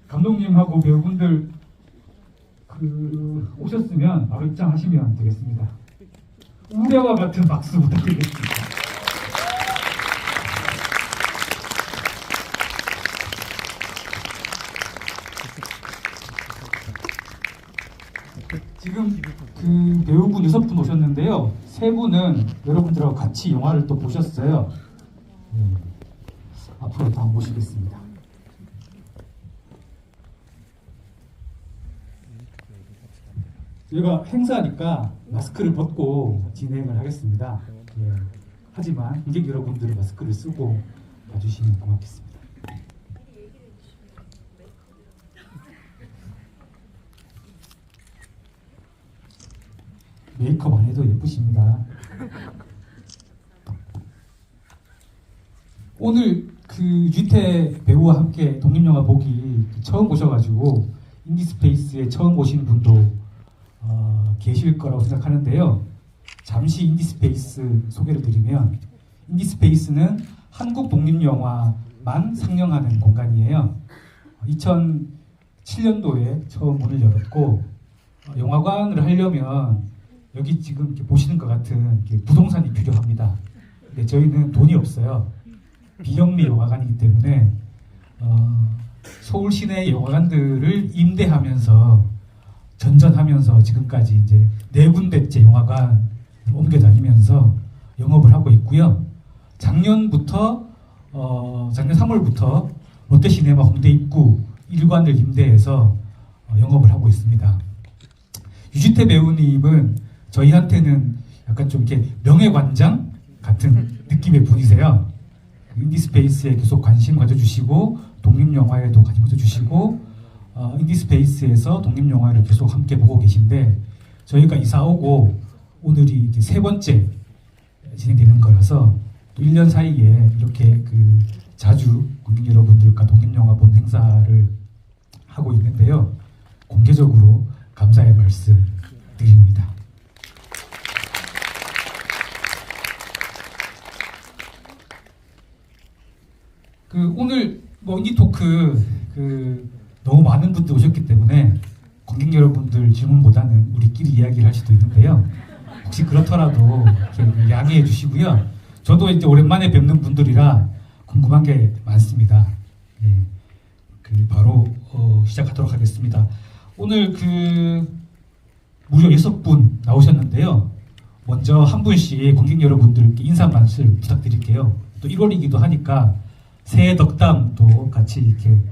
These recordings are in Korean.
감독님하고 배우분들 오셨으면 바로 입장하시면 되겠습니다. 우레와 같은 박수 부탁드리겠습니다. 지금 그 배우분 6분 오셨는데요. 3분은 여러분들하고 같이 영화를 또 보셨어요. 앞으로 다 모시겠습니다. 저희가 행사니까 마스크를 벗고 진행을 하겠습니다. 하지만 관객 여러분들은 마스크를 쓰고 봐주시면 고맙겠습니다. 메이크업 안 해도 예쁘십니다. 오늘 그 유태 배우와 함께 독립영화 보기 처음 보셔가지고 인디스페이스에 처음 오신 분도 계실 거라고 생각하는데요. 잠시 인디스페이스 소개를 드리면, 인디스페이스는 한국 독립영화만 상영하는 공간이에요. 2007년도에 처음 문을 열었고, 영화관을 하려면 여기 지금 이렇게 보시는 것 같은 부동산이 필요합니다. 근데 저희는 돈이 없어요. 비영리 영화관이기 때문에 서울 시내 영화관들을 임대하면서 전전하면서 지금까지 이제 4군데째 영화관 옮겨 다니면서 영업을 하고 있고요. 작년부터 작년 3월부터 롯데시네마 홍대 입구 1관을 임대해서 영업을 하고 있습니다. 유지태 배우님은 저희한테는 약간 좀 이렇게 명예관장 같은 느낌의 분이세요. 인디스페이스에 계속 관심 가져주시고 독립영화에도 관심 가져주시고 인디스페이스에서 독립영화를 계속 함께 보고 계신데, 저희가 이사 오고 오늘이 이제 3번째 진행되는 거라서 또 1년 사이에 이렇게 자주 국민 여러분들과 독립영화 본 행사를 하고 있는데요. 공개적으로 감사의 말씀 드립니다. 오늘 인디토크 너무 많은 분들 오셨기 때문에 관객 여러분들 질문보다는 우리끼리 이야기를 할 수도 있는데요. 혹시 그렇더라도 양해해 주시고요. 저도 이제 오랜만에 뵙는 분들이라 궁금한 게 많습니다. 바로 시작하도록 하겠습니다. 오늘 무려 6분 나오셨는데요. 먼저 한 분씩 관객 여러분들께 인사 말씀 부탁드릴게요. 또 1월이기도 하니까 새해 덕담도 같이 이렇게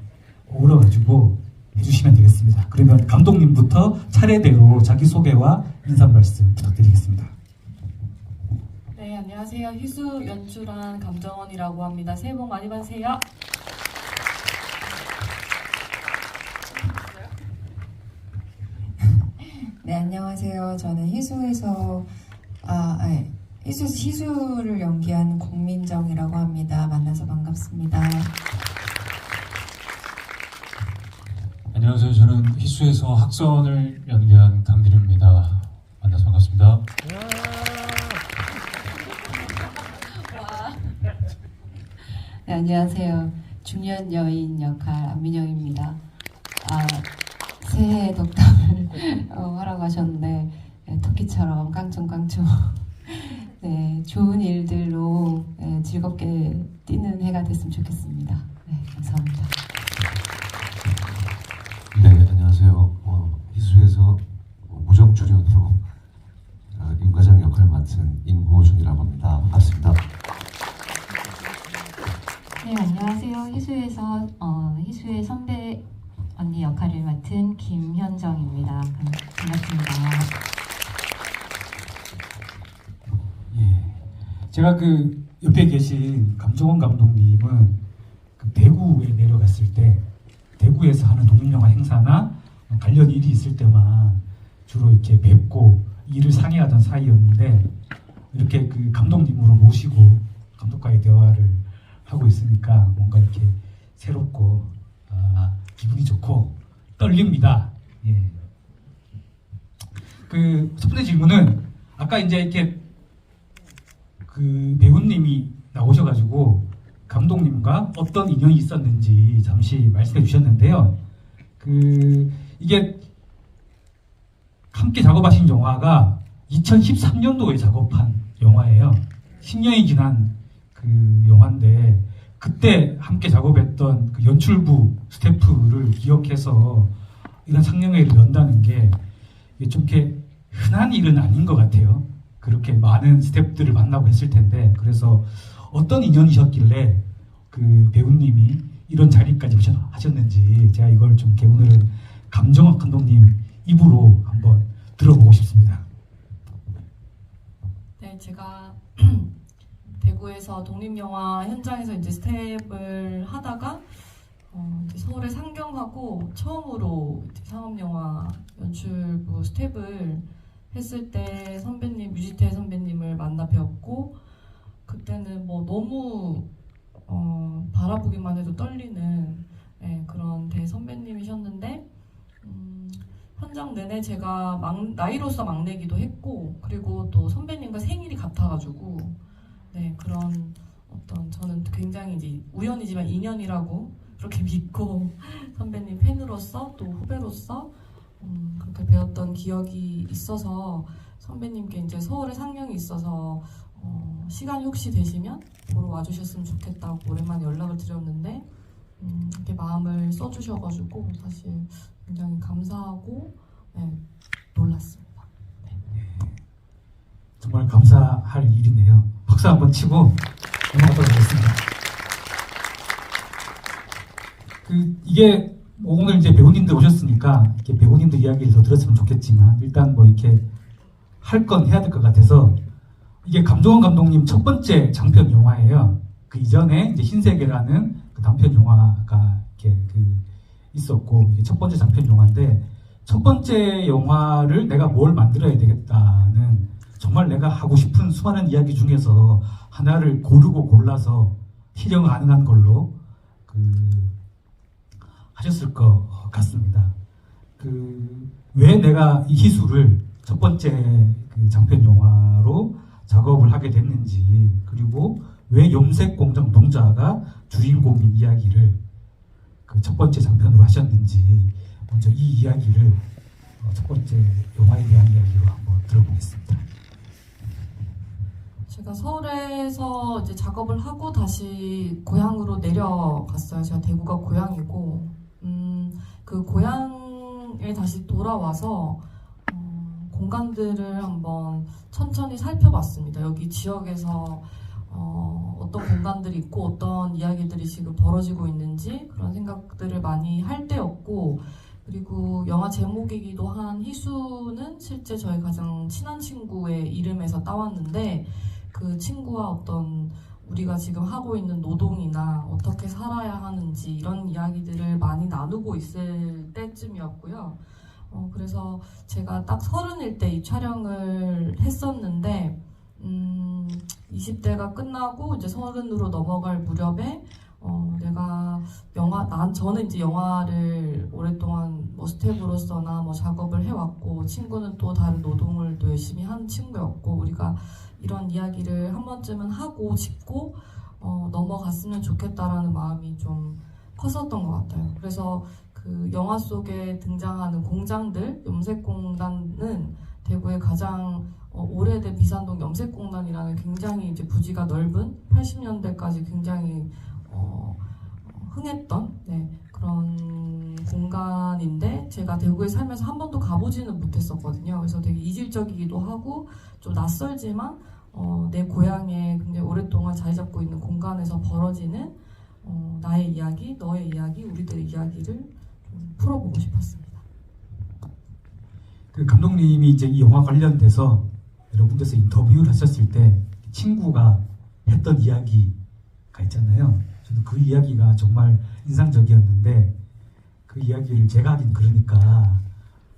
어우러가지고 해주시면 되겠습니다. 그러면 감독님부터 차례대로 자기소개와 인사 말씀 부탁드리겠습니다. 네, 안녕하세요. 희수 연출한 감정원이라고 합니다. 새해 복 많이 받으세요. 네, 안녕하세요. 저는 희수를 연기한 공민정이라고 합니다. 만나서 반갑습니다. 안녕하세요. 저는 희수에서 학선을 연기한 강빈우입니다. 만나서 반갑습니다. 네, 안녕하세요. 중년 여인 역할 안민영입니다. 새해 덕담을 하라고 하셨는데 토끼처럼 깡총깡총 네, 좋은 일들로 즐겁게 뛰는 해가 됐으면 좋겠습니다. 네, 감사합니다. 네, 안녕하세요. 희수에서 무정출연으로 윤과장 역할을 맡은 임호준이라고 합니다. 반갑습니다. 네, 안녕하세요. 희수의 선배 언니 역할을 맡은 김현정입니다. 반갑습니다. 제가 옆에 계신 감정원 감독님은 대구에 내려갔을 때 대구에서 하는 독립영화 행사나 관련 일이 있을 때만 주로 이렇게 뵙고 일을 상의하던 사이였는데, 이렇게 감독님으로 모시고 감독과의 대화를 하고 있으니까 뭔가 이렇게 새롭고 기분이 좋고 떨립니다. 첫 번째 질문은 아까 이제 이렇게 배우님이 나오셔가지고 감독님과 어떤 인연이 있었는지 잠시 말씀해 주셨는데요. 이게 함께 작업하신 영화가 2013년도에 작업한 영화예요. 10년이 지난 그 영화인데 그때 함께 작업했던 그 연출부 스태프를 기억해서 이런 상영회를 연다는 게 이게 좀 이렇게 흔한 일은 아닌 것 같아요. 그렇게 많은 스태프들을 만나고 했을 텐데 그래서 어떤 인연이셨길래 그 배우님이 이런 자리까지 하셨는지 제가 이걸 좀 이렇게 오늘은 감정학 감독님 입으로 한번 들어보고 싶습니다. 네, 제가 대구에서 독립영화 현장에서 이제 스텝을 하다가 이제 서울에 상경하고 처음으로 이제 상업영화 연출부 스텝을 했을 때 선배님 유지태 선배님을 만나 뵈었고 그때는 뭐 너무 바라보기만 해도 떨리는 그런 대선배님이셨는데 현장 내내 제가 나이로서 막내기도 했고 그리고 또 선배님과 생일이 같아가지고 그런 어떤 저는 굉장히 이제 우연이지만 인연이라고 그렇게 믿고 선배님 팬으로서 또 후배로서 그렇게 배웠던 기억이 있어서 선배님께 이제 서울에 상영이 있어서 시간이 혹시 되시면 보러 와주셨으면 좋겠다고 오랜만에 연락을 드렸는데 이렇게 마음을 써주셔가지고 사실 굉장히 감사하고 놀랐습니다. 정말 감사할 일이네요. 박수 한번 치고 넘어가도록 하겠습니다. 이게 오늘 이제 배우님들 오셨으니까 이렇게 배우님들 이야기를 더 들었으면 좋겠지만 일단 뭐 이렇게 할 건 해야 될 것 같아서 이게 감정원 감독님 첫 번째 장편 영화예요. 그 이전에 이제 흰세계라는 그 단편 영화가 이렇게 있었고 이게 첫 번째 장편 영화인데 첫 번째 영화를 내가 뭘 만들어야 되겠다는 정말 내가 하고 싶은 수많은 이야기 중에서 하나를 고르고 골라서 실현 가능한 걸로 하셨을 것 같습니다. 왜 내가 이 희수를 첫 번째 장편 영화로 작업을 하게 됐는지 그리고 왜 염색공장 노동자가 주인공인 이야기를 그 첫 번째 장편으로 하셨는지 먼저 이 이야기를 첫 번째 영화에 대한 이야기로 한번 들어보겠습니다. 제가 서울에서 이제 작업을 하고 다시 고향으로 내려갔어요. 제가 대구가 고향이고 그 고향에 다시 돌아와서 공간들을 한번 천천히 살펴봤습니다. 여기 지역에서 어떤 공간들이 있고 어떤 이야기들이 지금 벌어지고 있는지 그런 생각들을 많이 할 때였고 그리고 영화 제목이기도 한 희수는 실제 저희 가장 친한 친구의 이름에서 따왔는데 그 친구와 어떤 우리가 지금 하고 있는 노동이나 어떻게 살아야 하는지 이런 이야기들을 많이 나누고 있을 때쯤이었고요. 그래서 제가 딱 30일 때 이 촬영을 했었는데 20대가 끝나고 이제 30으로 넘어갈 무렵에 저는 이제 영화를 오랫동안 뭐 스텝으로서나 뭐 작업을 해왔고 친구는 또 다른 노동을 또 열심히 하는 친구였고 우리가 이런 이야기를 한 번쯤은 하고 짚고 넘어갔으면 좋겠다라는 마음이 좀 컸었던 것 같아요. 그래서 그 영화 속에 등장하는 공장들, 염색공단은 대구의 가장 오래된 비산동 염색공단이라는 굉장히 이제 부지가 넓은 80년대까지 굉장히 흥했던 그런 공간인데 제가 대구에 살면서 한 번도 가보지는 못했었거든요. 그래서 되게 이질적이기도 하고 좀 낯설지만 내 고향에 굉장히 오랫동안 자리 잡고 있는 공간에서 벌어지는 나의 이야기, 너의 이야기, 우리들의 이야기를 좀 풀어보고 싶었습니다. 그 감독님이 이제 이 영화 관련돼서 여러 군데서 인터뷰를 하셨을 때 친구가 했던 이야기가 있잖아요. 저는 그 이야기가 정말 인상적이었는데 그 이야기를 제가 하긴 그러니까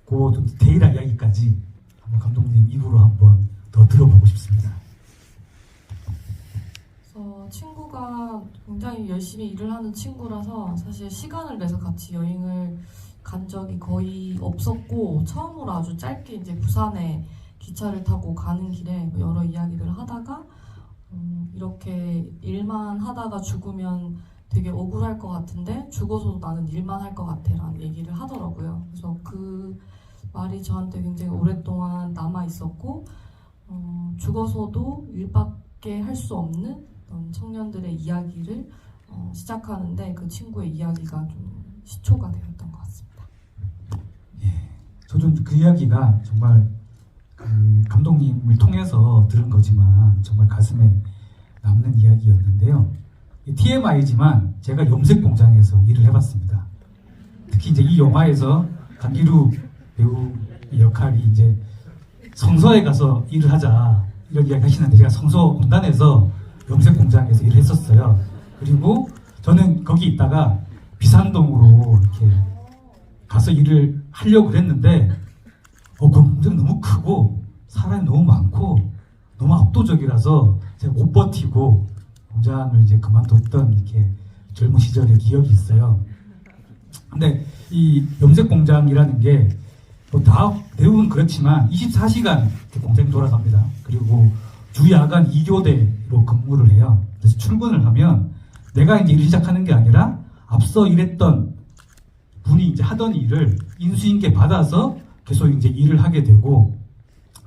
그 좀 디테일한 이야기까지 한번 감독님 입으로 한번 더 들어보고 싶습니다. 그래서 친구가 굉장히 열심히 일을 하는 친구라서 사실 시간을 내서 같이 여행을 간 적이 거의 없었고 처음으로 아주 짧게 이제 부산에 기차를 타고 가는 길에 여러 이야기를 하다가 이렇게 일만 하다가 죽으면 되게 억울할 것 같은데 죽어서도 나는 일만 할 것 같아 라는 얘기를 하더라고요. 그래서 그 말이 저한테 굉장히 오랫동안 남아 있었고 죽어서도 일밖에 할 수 없는 청년들의 이야기를 시작하는데 그 친구의 이야기가 좀 시초가 되었던 것 같습니다. 저도 그 이야기가 정말 그 감독님을 통해서 들은 거지만 정말 가슴에 남는 이야기였는데요. TMI지만 제가 염색공장에서 일을 해봤습니다. 특히 이제 이 영화에서 강기루 배우의 역할이 이제 성서에 가서 일을 하자 이런 이야기 하시는데 제가 성서 군단에서 염색공장에서 일을 했었어요. 그리고 저는 거기 있다가 비산동으로 이렇게 가서 일을 하려고 그랬는데 그 공장이 너무 크고 사람이 너무 많고 너무 압도적이라서 제가 못 버티고 공장을 이제 그만뒀던 이렇게 젊은 시절의 기억이 있어요. 근데 이 염색공장이라는 게 뭐 다 대부분 그렇지만 24시간 공장이 돌아갑니다. 그리고 주 야간 2교대로 근무를 해요. 그래서 출근을 하면 내가 이제 일을 시작하는 게 아니라 앞서 일했던 분이 이제 하던 일을 인수인계 받아서 계속 이제 일을 하게 되고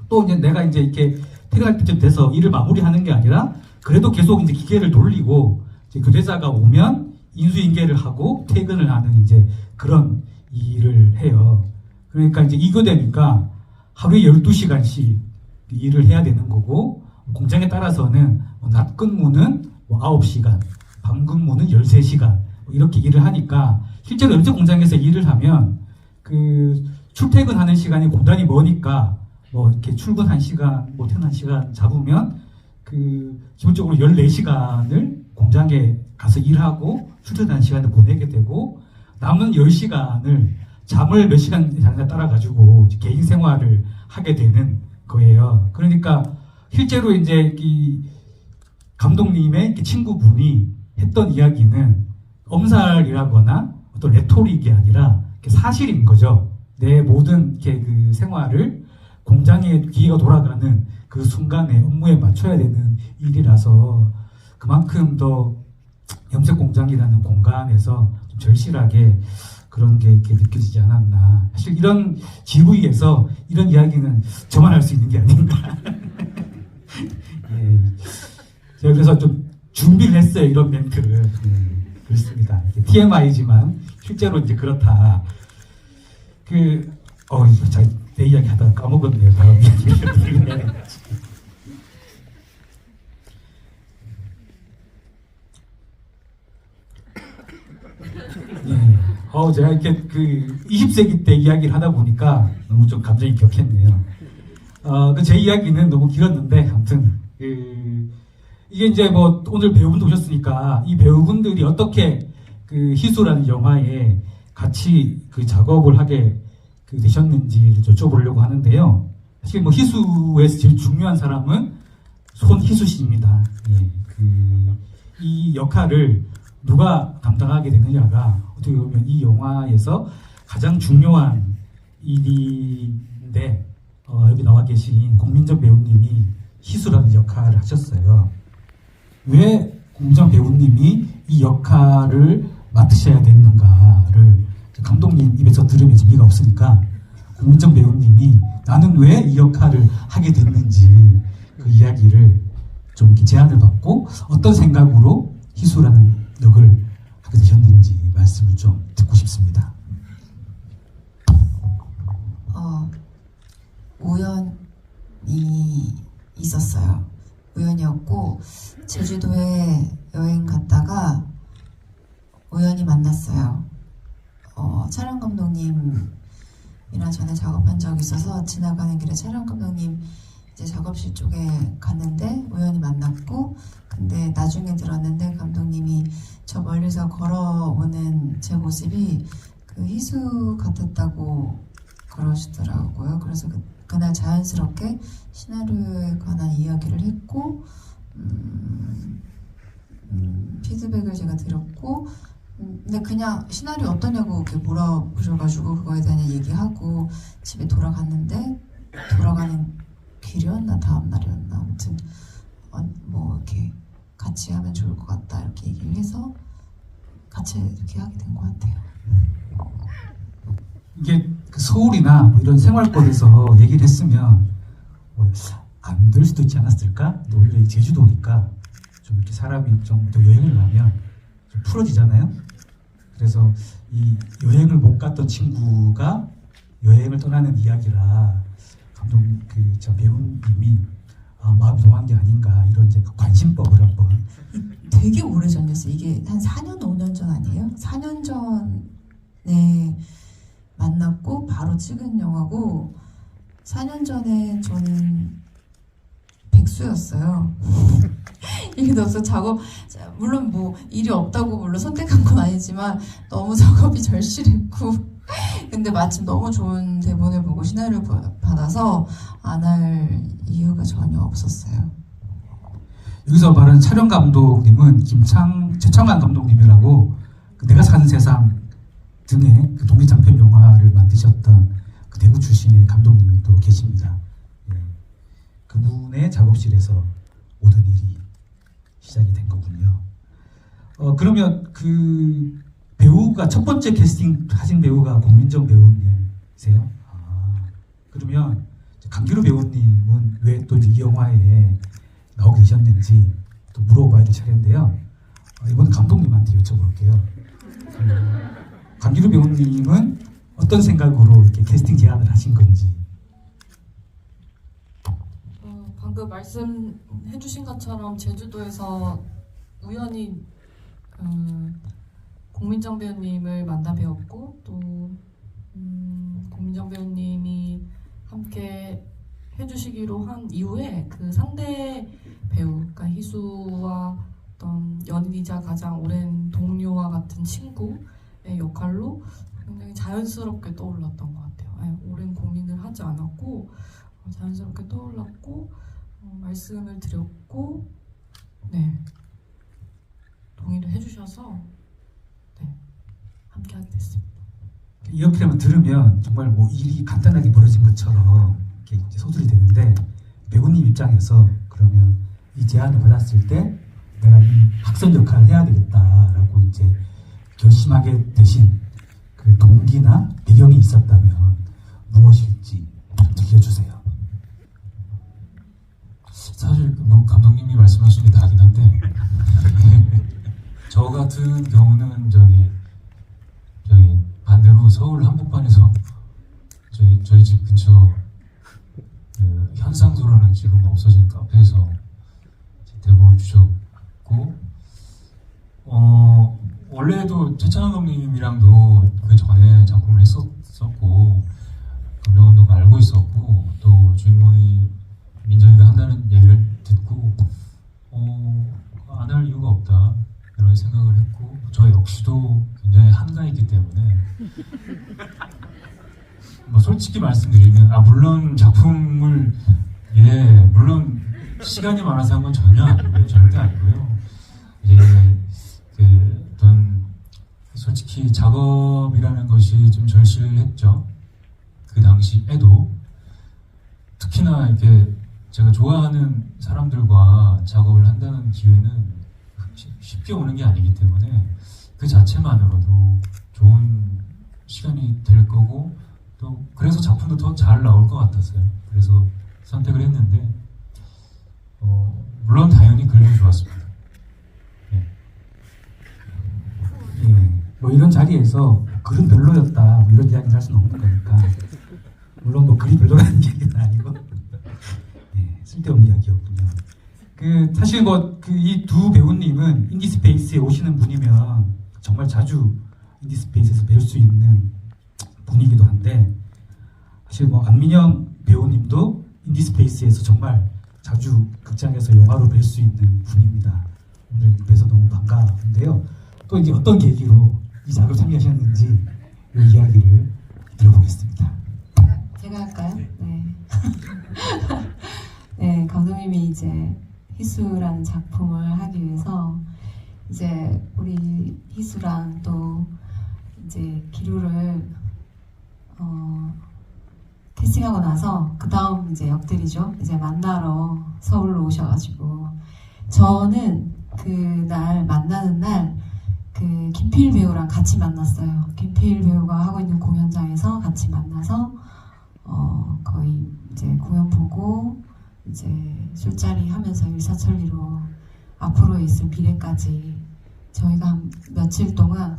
또 이제 내가 이제 이렇게 퇴근할 때쯤 돼서 일을 마무리하는 게 아니라 그래도 계속 이제 기계를 돌리고 이제 교대자가 오면 인수인계를 하고 퇴근을 하는 이제 그런 일을 해요. 그러니까 이제 2교대니까 하루에 12시간씩 일을 해야 되는 거고 공장에 따라서는 낮 근무는 9시간, 밤 근무는 13시간 이렇게 일을 하니까 실제로 염색 공장에서 일을 하면 그 출퇴근하는 시간이 공단이 머니까 뭐 이렇게 출근 1시간, 뭐 퇴근 1시간 잡으면 그 기본적으로 14시간을 공장에 가서 일하고 출퇴근하는 시간을 보내게 되고 남은 10시간을 잠을 몇 시간 자느냐 따라 가지고 개인 생활을 하게 되는 거예요. 그러니까 실제로 이제 이 감독님의 친구분이 했던 이야기는 엄살이라거나 어떤 레토릭이 아니라 사실인 거죠. 내 모든 그 생활을 공장의 기계가 돌아가는 그 순간에 업무에 맞춰야 되는 일이라서 그만큼 더 염색공장이라는 공간에서 좀 절실하게 그런 게 이렇게 느껴지지 않았나. 사실 이런 GV에서 이런 이야기는 저만 할 수 있는 게 아닌가. 예. 제가 그래서 좀 준비를 했어요. 이런 멘트를. 그렇습니다. TMI지만 실제로 이제 그렇다. 내 이야기 하다가 까먹었네요. 다음 이야기를. 제가 이렇게 그 20세기 때 이야기를 하다 보니까 너무 좀 감정이 격했네요. 제 이야기는 너무 길었는데, 아무튼, 이게 이제 뭐 오늘 배우분도 오셨으니까 이 배우분들이 어떻게 그 희수라는 영화에 같이 그 작업을 하게 되셨는지를 여쭤보려고 하는데요. 사실 뭐 희수에서 제일 중요한 사람은 손희수 씨입니다. 예, 이 역할을 누가 담당하게 되느냐가 어떻게 보면 이 영화에서 가장 중요한 일인데 여기 나와 계신 공민정 배우님이 희수라는 역할을 하셨어요. 왜 공민정 배우님이 이 역할을 맡으셔야 됐는가를 감독님 입에서 들으면 재미가 없으니까 공민정 배우님이 나는 왜 이 역할을 하게 됐는지 그 이야기를 좀 이렇게 제안을 받고 어떤 생각으로 희수라는 역을 하게 되셨는지 말씀을 좀 듣고 싶습니다. 우연이 있었어요. 우연이었고 제주도에 여행 갔다가 우연히 만났어요. 촬영 감독님이랑 전에 작업한 적이 있어서 지나가는 길에 촬영 감독님 이제 작업실 쪽에 갔는데 우연히 만났고, 근데 나중에 들었는데 감독님이 저 멀리서 걸어오는 제 모습이 그 희수 같았다고 그러시더라고요. 그래서 그날 자연스럽게 시나리오에 관한 이야기를 했고 피드백을 제가 드렸고, 근데 그냥 시나리오 어떠냐고 이렇게 물어보셔가지고 그거에 대한 얘기하고 집에 돌아갔는데 돌아가는 길이었나 다음 날이었나 아무튼 뭐 이렇게 같이 하면 좋을 것 같다 이렇게 얘기를 해서 같이 이렇게 하게 된 것 같아요. 이게 그 서울이나 뭐 이런 생활권에서 얘기를 했으면 뭐 안 될 수도 있지 않았을까? 근데 오히려 이 제주도니까 좀 이렇게 사람이 좀 더 여행을 가면 좀 풀어지잖아요. 그래서 이 여행을 못 갔던 친구가 여행을 떠나는 이야기라 감독 저 배우님이 마음이 동한 게 아닌가 이런 이제 관심법을 한번 되게 오래전이었어요. 이게 한 4년 5년 전 아니에요? 4년 전에 만났고 바로 찍은 영화고 4년 전에 저는 백수였어요. 일이 없어 작업 물론 뭐 일이 없다고 물론 선택한 건 아니지만 너무 작업이 절실했고 근데 마침 너무 좋은 대본을 보고 시나리오 받아서 안 할 이유가 전혀 없었어요. 여기서 말하는 촬영 감독님은 최창관 감독님이라고 그 내가 사는 세상 등의 그 독립장편 영화를 만드셨던 그 대구 출신의 감독님이 또 계십니다. 예. 그분의 작업실에서 모든 일이 시작이 된 거군요. 그러면 그 배우가 첫 번째 캐스팅 하신 배우가 공민정 배우님이세요? 그러면 강기루 배우님은 왜 또 이 영화에 나오게 되셨는지 또 물어봐야 될 차례인데요. 이번 감독님한테 여쭤볼게요. 강기루 배우님은 어떤 생각으로 이렇게 캐스팅 제안을 하신 건지. 방금 말씀해주신 것처럼 제주도에서 우연히 공민정 배우님을 만나 뵈었고 또 공민정 배우님이 함께 해주시기로 한 이후에 그 상대 배우, 그러니까 희수와 어떤 연인이자 가장 오랜 동료와 같은 친구의 역할로 굉장히 자연스럽게 떠올랐던 것 같아요. 오랜 고민을 하지 않았고 자연스럽게 떠올랐고 말씀을 드렸고 네 동의를 해주셔서 네 함께 하게 됐습니다. 이렇게만 들으면 정말 뭐 일이 간단하게 벌어진 것처럼 이렇게 이제 소설이 되는데 배우님 입장에서 그러면 이 제안을 받았을 때 내가 이 학생 역할을 해야 되겠다라고 이제 결심하게 되신 그 동기나 배경이 있었다면 무엇일지 좀 들려주세요. 사실 뭐 감독님이 말씀하신 게 다긴 한데 저 같은 경우는 저기 반대로 서울 한복판에서 저희 집 근처 그 현상소라는 지금 없어진 카페에서 대본을 주셨고 원래도 최찬원 감독님이랑도 그 전에 작품을 했었고 감독 감독 알고 있었고 또 주인공이 민정이가 한다는 얘기를 듣고 안 할 이유가 없다 이런 생각을 했고 저 역시도 굉장히 한가했기 때문에 뭐 솔직히 말씀드리면 물론 작품을 물론 시간이 많아서 한 건 전혀 아니고요. 절대 아니고요. 이제 그 어떤 솔직히 작업이라는 것이 좀 절실했죠. 그 당시에도 특히나 이렇게 제가 좋아하는 사람들과 작업을 한다는 기회는 쉽게 오는 게 아니기 때문에 그 자체만으로도 좋은 시간이 될 거고 또 그래서 작품도 더 잘 나올 것 같았어요. 그래서 선택을 했는데 물론 당연히 글도 좋았습니다. 네. 예, 뭐 이런 자리에서 글은 별로였다 뭐 이런 이야기를 할 수는 없는 거니까 물론 뭐 글이 별로라는 얘기는 아니고 예, 쓸데없는 이야기였군요. 그 사실 뭐 그 이 두 배우님은 인디스페이스에 오시는 분이면 정말 자주 인디스페이스에서 뵐 수 있는 분이기도 한데 사실 뭐 안민영 배우님도 인디스페이스에서 정말 자주 극장에서 영화로 뵐 수 있는 분입니다. 오늘 뵈서 너무 반가운데요. 또 이제 어떤 계기로 이 작업을 참여하셨는지 이 이야기를 들어보겠습니다. 제가 할까요? 네. 네, 감독님이 이제 희수라는 작품을 하기 위해서 이제 우리 희수랑 또 이제 기루를 캐스팅하고 나서 그 다음 이제 역들이죠. 이제 만나러 서울로 오셔가지고 저는 그날 만나는 날 그 김필 배우랑 같이 만났어요. 김필 배우가 하고 있는 공연장에서 같이 만나서 거의 이제 공연 보고 이제 술자리 하면서 일사천리로 앞으로 있을 미래까지 저희가 한 며칠 동안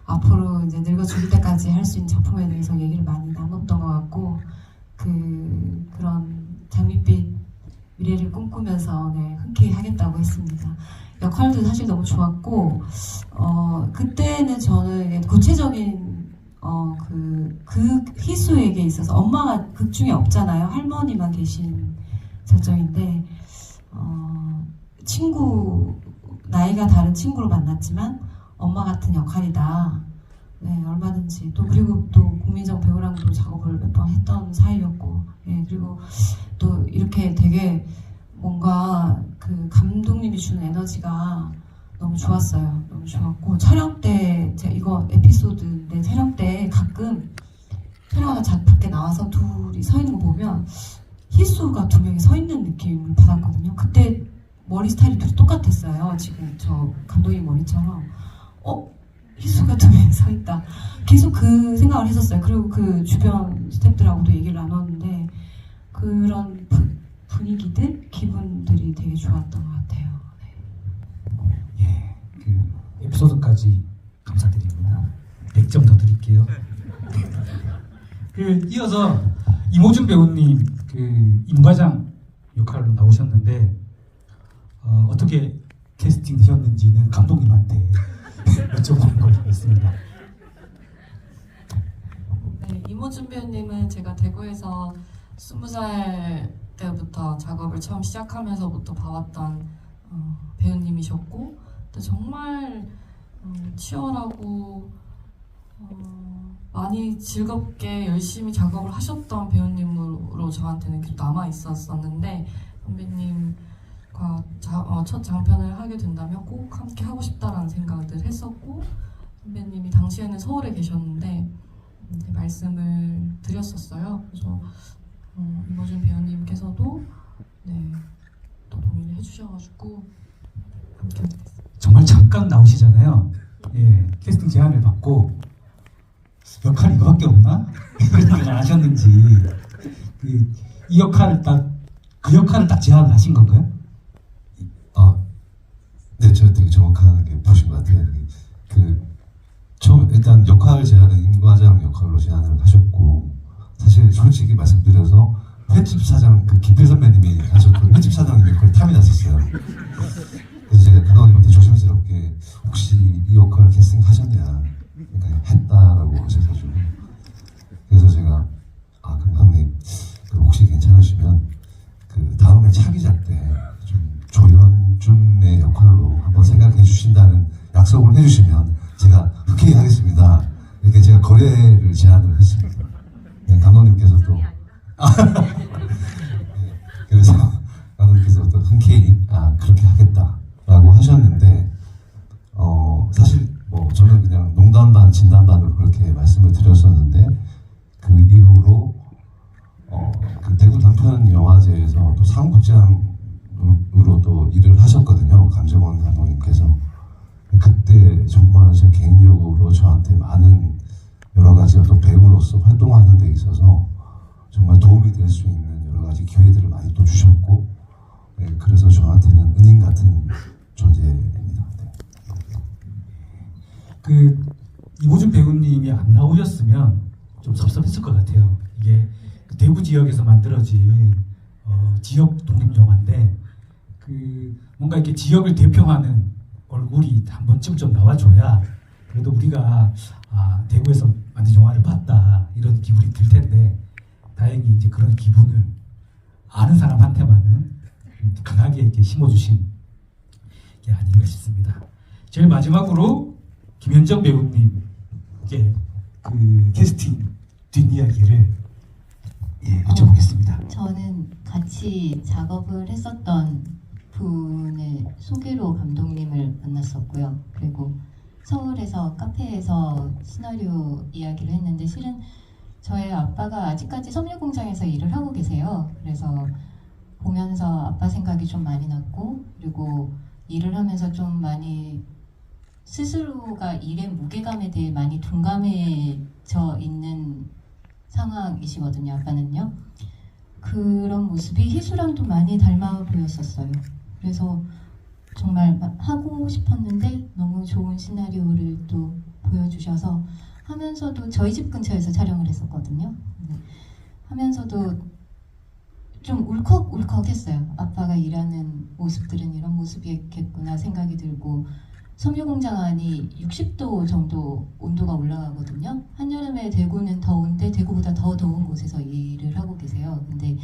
앞으로 이제 늙어 죽을 때까지 할 수 있는 작품에 대해서 얘기를 많이 나눴던 것 같고 그런 장밋빛 미래를 꿈꾸면서 흔쾌히 하겠다고 했습니다. 역할도 사실 너무 좋았고 그때는 저는 구체적인 그 희수에게 있어서 엄마가 극 중에 없잖아요. 할머니만 계신 설정인데 친구 나이가 다른 친구로 만났지만 엄마 같은 역할이다. 네, 얼마든지 그리고 또 국민정 배우랑도 작업을 몇 번 했던 사이였고, 그리고 또 이렇게 되게 뭔가 그 감독님이 주는 에너지가 너무 좋았어요. 너무 좋았고 촬영 때 제가 이거 에피소드인데 촬영 때 가끔 촬영하다 밖에 나와서 둘이 서 있는 거 보면 희수가 두 명이 서 있는 느낌을 받았거든요. 그때 머리 스타일이 둘이 똑같았어요. 지금 저 감독님 머리처럼 희수가 두 명이 서 있다. 계속 그 생각을 했었어요. 그리고 그 주변 스태프들하고도 얘기를 나눴는데 그런 분위기들, 기분들이 되게 좋았던 것 같아요. 예, 그 에피소드까지 감사드립니다. 100점 더 드릴게요. 이어서 이모준 배우님 임과장 역할로 나오셨는데 어떻게 캐스팅 되셨는지는 감독님한테 여쭤보는 걸로 하겠습니다. 네, 이모준 배우님은 제가 대구에서 20살 때부터 작업을 처음 시작하면서부터 봐왔던 배우님이셨고 또 정말 치열하고 많이 즐겁게 열심히 작업을 하셨던 배우님으로 저한테는 계속 남아 있었었는데 선배님과 첫 장편을 하게 된다면 꼭 함께 하고 싶다라는 생각을 했었고 선배님이 당시에는 서울에 계셨는데 말씀을 드렸었어요. 그래서 이모준 배우님께서도 또 동의를 해주셔가지고 함께 하게 됐어요. 정말 잠깐 나오시잖아요. 예, 캐스팅 제안을 받고 역할이 이거밖에 없나? 이런 생각을 하셨는지 이 역할을 그 역할을 딱 제안을 하신 건가요? 네, 저 되게 정확하게 보신 것 같아요. 처음 일단 역할 제안은 임과장 역할로 제안을 하셨고 사실 솔직히 말씀드려서 횟집 사장 김필 선배님이 하셨던 횟집 사장님 역할에 탐이 났었어요. 그래서 제가 감독님한테 조심스럽게 혹시 이 역할 캐스팅 하셨냐, 그러니까 했다라고 하셔가지고 그래서 제가 그럼 감독님 혹시 괜찮으시면 다음에 차기작 때 좀 조연준의 역할로 한번 생각해 주신다는 약속을 해주시면 제가 흔쾌히 하겠습니다. 이렇게 제가 거래를 제안을 했습니다. 감독님께서 또 그래서 감독님께서 또 흔쾌히 그렇게 하겠다라고 하셨는데 사실 저는 그냥 농담 반 진담 반으로 그렇게 말씀을 드렸었는데 그 이후로 그 대구 단편 영화제에서 또 상국장으로 또 일을 하셨거든요. 감정원 감독님께서. 그때 정말 제 개인적으로 저한테 많은 여러 가지 또 배우로서 활동하는 데 있어서 정말 도움이 될 수 있는 여러 가지 기회들을 많이 또 주셨고 그래서 저한테는 은인 같은 존재입니다. 이모준 배우님이 안 나오셨으면 좀 섭섭했을 것 같아요. 이게 대구 지역에서 만들어진 지역 독립 영화인데 뭔가 이렇게 지역을 대표하는 얼굴이 한 번쯤 좀 나와줘야 그래도 우리가 대구에서 만든 영화를 봤다 이런 기분이 들 텐데 다행히 이제 그런 기분을 아는 사람한테만은 강하게 이렇게 심어주신 게 아닌가 싶습니다. 제일 마지막으로 김현정 배우님께 캐스팅 뒷이야기를 여쭤보겠습니다. 저는 같이 작업을 했었던 분의 소개로 감독님을 만났었고요. 그리고 서울에서 카페에서 시나리오 이야기를 했는데 실은 저의 아빠가 아직까지 섬유공장에서 일을 하고 계세요. 그래서 보면서 아빠 생각이 좀 많이 났고, 그리고 일을 하면서 좀 많이 스스로가 일의 무게감에 대해 많이 둔감해져 있는 상황이시거든요, 아빠는요. 그런 모습이 희수랑도 많이 닮아 보였었어요. 그래서 정말 하고 싶었는데 너무 좋은 시나리오를 또 보여주셔서, 하면서도 저희 집 근처에서 촬영을 했었거든요. 하면서도 좀 울컥울컥했어요. 아빠가 일하는 모습들은 이런 모습이겠구나 생각이 들고, 섬유공장 안이 60도 정도 온도가 올라가거든요. 한여름에 대구는 더운데 대구보다 더 더운 곳에서 일을 하고 계세요. 근데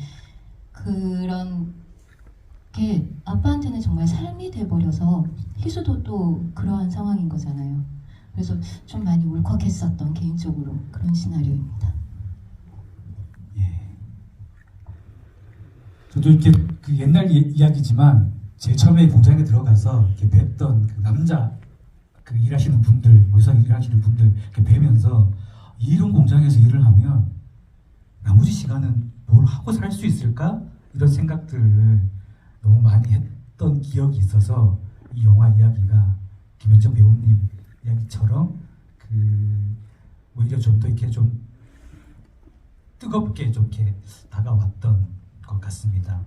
그런 게 아빠한테는 정말 삶이 돼버려서, 희수도 또 그러한 상황인 거잖아요. 그래서 좀 많이 울컥했었던 개인적으로 그런 시나리오입니다. 저도 이렇게 그 옛날 이야기지만 제일 처음에 공장에 들어가서 이렇게 뵀던 그 남자 그 일하시는 분들, 여기서 일하시는 분들 이렇게 뵈면서 이런 공장에서 일을 하면 나머지 시간은 뭘 하고 살 수 있을까? 이런 생각들을 너무 많이 했던 기억이 있어서 이 영화 이야기가 김현정 배우님 이야기처럼 그 오히려 좀 더 이렇게 좀 뜨겁게 좀 이렇게 다가왔던 것 같습니다.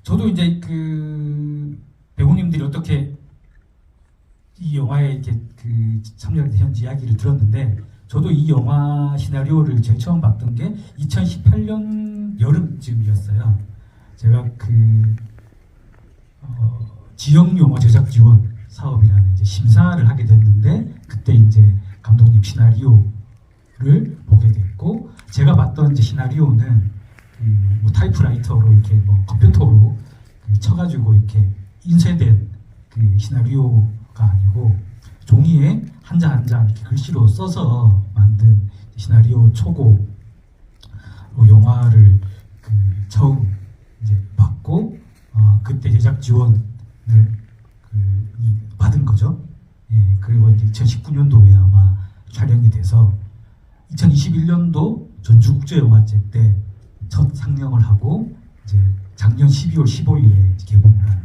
저도 이제 그 배우님들이 어떻게 이 영화에 이렇게 그 참여한 이야기를 들었는데, 저도 이 영화 시나리오를 제일 처음 봤던 게 2018년 여름쯤이었어요. 제가 그 지역 영화 제작 지원 사업이라는 이제 심사를 하게 됐는데, 그때 이제 감독님 시나리오를 보게 됐고, 제가 봤던 이제 시나리오는 뭐 타이프라이터로 이렇게 뭐 컴퓨터로 쳐가지고 이렇게 인쇄된 그 시나리오가 아니고, 종이에 한 장 한 장 이렇게 글씨로 써서 만든 시나리오 초고 영화를 그 처음 이제 받고, 그때 제작 지원을 받은 거죠. 예, 그리고 이제 2019년도에 아마 촬영이 돼서 2021년도 전주국제영화제 때 첫 상영을 하고, 이제 작년 12월 15일에 개봉을 한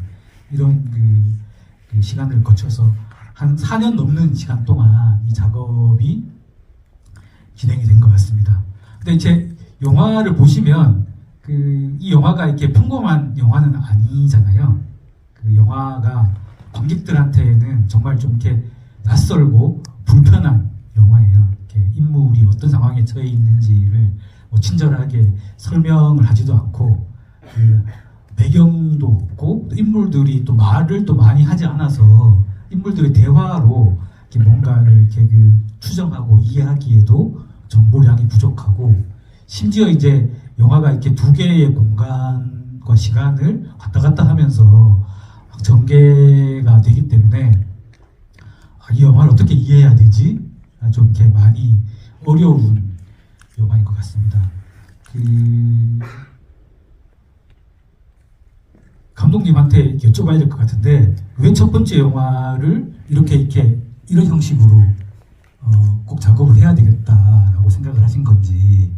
이런 그 시간을 거쳐서 한 4년 넘는 시간 동안 이 작업이 진행이 된 것 같습니다. 근데 이제 영화를 보시면 이 영화가 이렇게 평범한 영화는 아니잖아요. 그 영화가 관객들한테는 정말 좀 이렇게 낯설고 불편한 영화예요. 이렇게 인물이 어떤 상황에 처해 있는지를 뭐 친절하게 설명을 하지도 않고, 그 배경도 없고, 또 인물들이 또 말을 또 많이 하지 않아서 인물들의 대화로 이렇게 뭔가를 이렇게 그 추정하고 이해하기에도 정보량이 부족하고, 심지어 이제 영화가 이렇게 두 개의 공간과 시간을 왔다 갔다 하면서 전개가 되기 때문에 이 영화를 어떻게 이해해야 되지? 좀 이렇게 많이 어려운 영화인 것 같습니다. 감독님한테 여쭤봐야 될 것 같은데, 왜 첫 번째 영화를 이런 형식으로 꼭 작업을 해야 되겠다라고 생각을 하신 건지,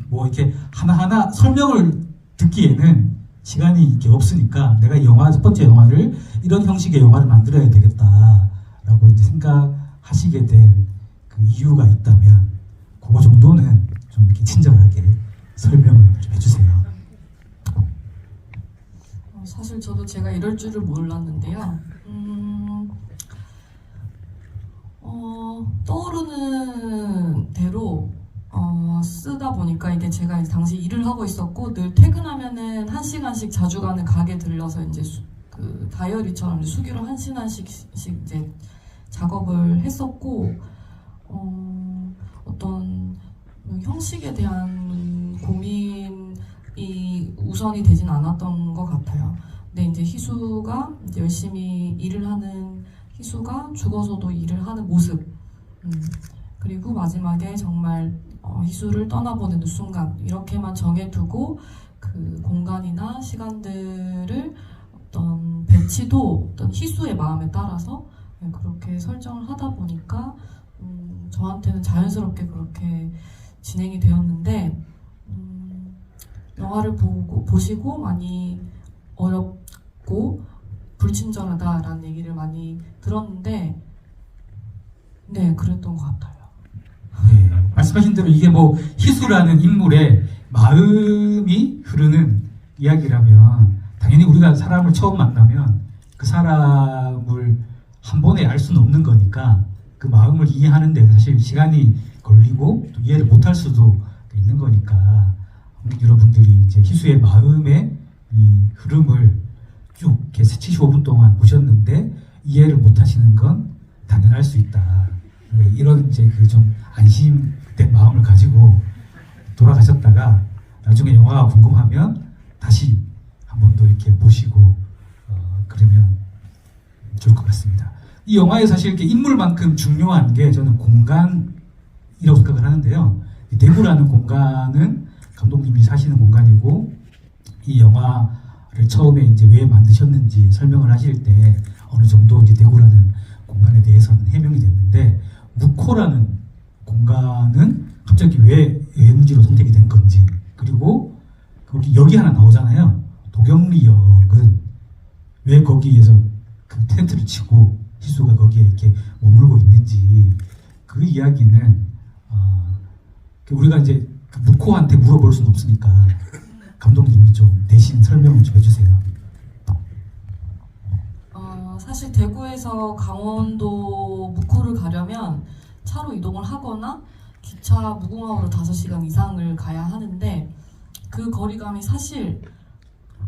뭐 이렇게 하나하나 설명을 듣기에는 시간이 이렇게 없으니까 내가 첫 번째 영화를 이런 형식의 영화를 만들어야 되겠다라고 이제 생각하시게 된 그 이유가 있다면, 그거 정도는 좀 이렇게 친절하게 설명을 좀 해주세요. 사실 저도 제가 이럴 줄을 몰랐는데요. 떠오르는 대로 쓰다 보니까, 이게 제가 당시 일을 하고 있었고 늘 퇴근하면은 1시간씩 자주 가는 가게 들려서 이제 그 다이어리처럼 수기로 1시간씩 이제 작업을 했었고, 어떤 형식에 대한 고민이 우선이 되진 않았던 것 같아요. 근데 이제 희수가 이제 열심히 일을 하는 희수가 죽어서도 일을 하는 모습, 그리고 마지막에 정말 희수를 떠나보내는 순간, 이렇게만 정해두고 그 공간이나 시간들을 어떤 배치도 어떤 희수의 마음에 따라서 그렇게 설정을 하다 보니까 저한테는 자연스럽게 그렇게 진행이 되었는데, 영화를 보시고 많이 어렵고 불친절하다라는 얘기를 많이 들었는데 네, 그랬던 것 같아요. 네, 말씀하신 대로 이게 뭐 희수라는 인물의 마음이 흐르는 이야기라면 당연히 우리가 사람을 처음 만나면 그 사람을 한 번에 알 수는 없는 거니까 그 마음을 이해하는 데는 사실 시간이 걸리고 또 이해를 못할 수도 있는 거니까 여러분들이 이제 희수의 마음의 이 흐름을 쭉 이렇게 75분 동안 보셨는데 이해를 못하시는 건 당연할 수 있다. 이런 이제 그 좀 안심된 마음을 가지고 돌아가셨다가 나중에 영화가 궁금하면 다시 한 번 더 이렇게 보시고 그러면 좋을 것 같습니다. 이 영화에 사실 이렇게 인물만큼 중요한 게 저는 공간이라고 생각을 하는데요. 대구라는 공간은 감독님이 사시는 공간이고 이 영화를 처음에 이제 왜 만드셨는지 설명을 하실 때 어느 정도 이제 대구라는 공간에 대해서는 해명이 됐는데 묵호라는 공간은 갑자기 왜 여행지로 선택이 된 건지 그리고 거기 역이 하나 나오잖아요. 도경리역은 왜 거기에서 그 텐트를 치고 희수가 거기에 이렇게 머물고 있는지 그 이야기는 우리가 이제 그 묵호한테 물어볼 수는 없으니까 감독님이 좀 대신 설명을 좀 해주세요. 사실 대구에서 강원도 묵호를 가려면 차로 이동을 하거나 기차 무궁화호로 5시간 이상을 가야 하는데 그 거리감이 사실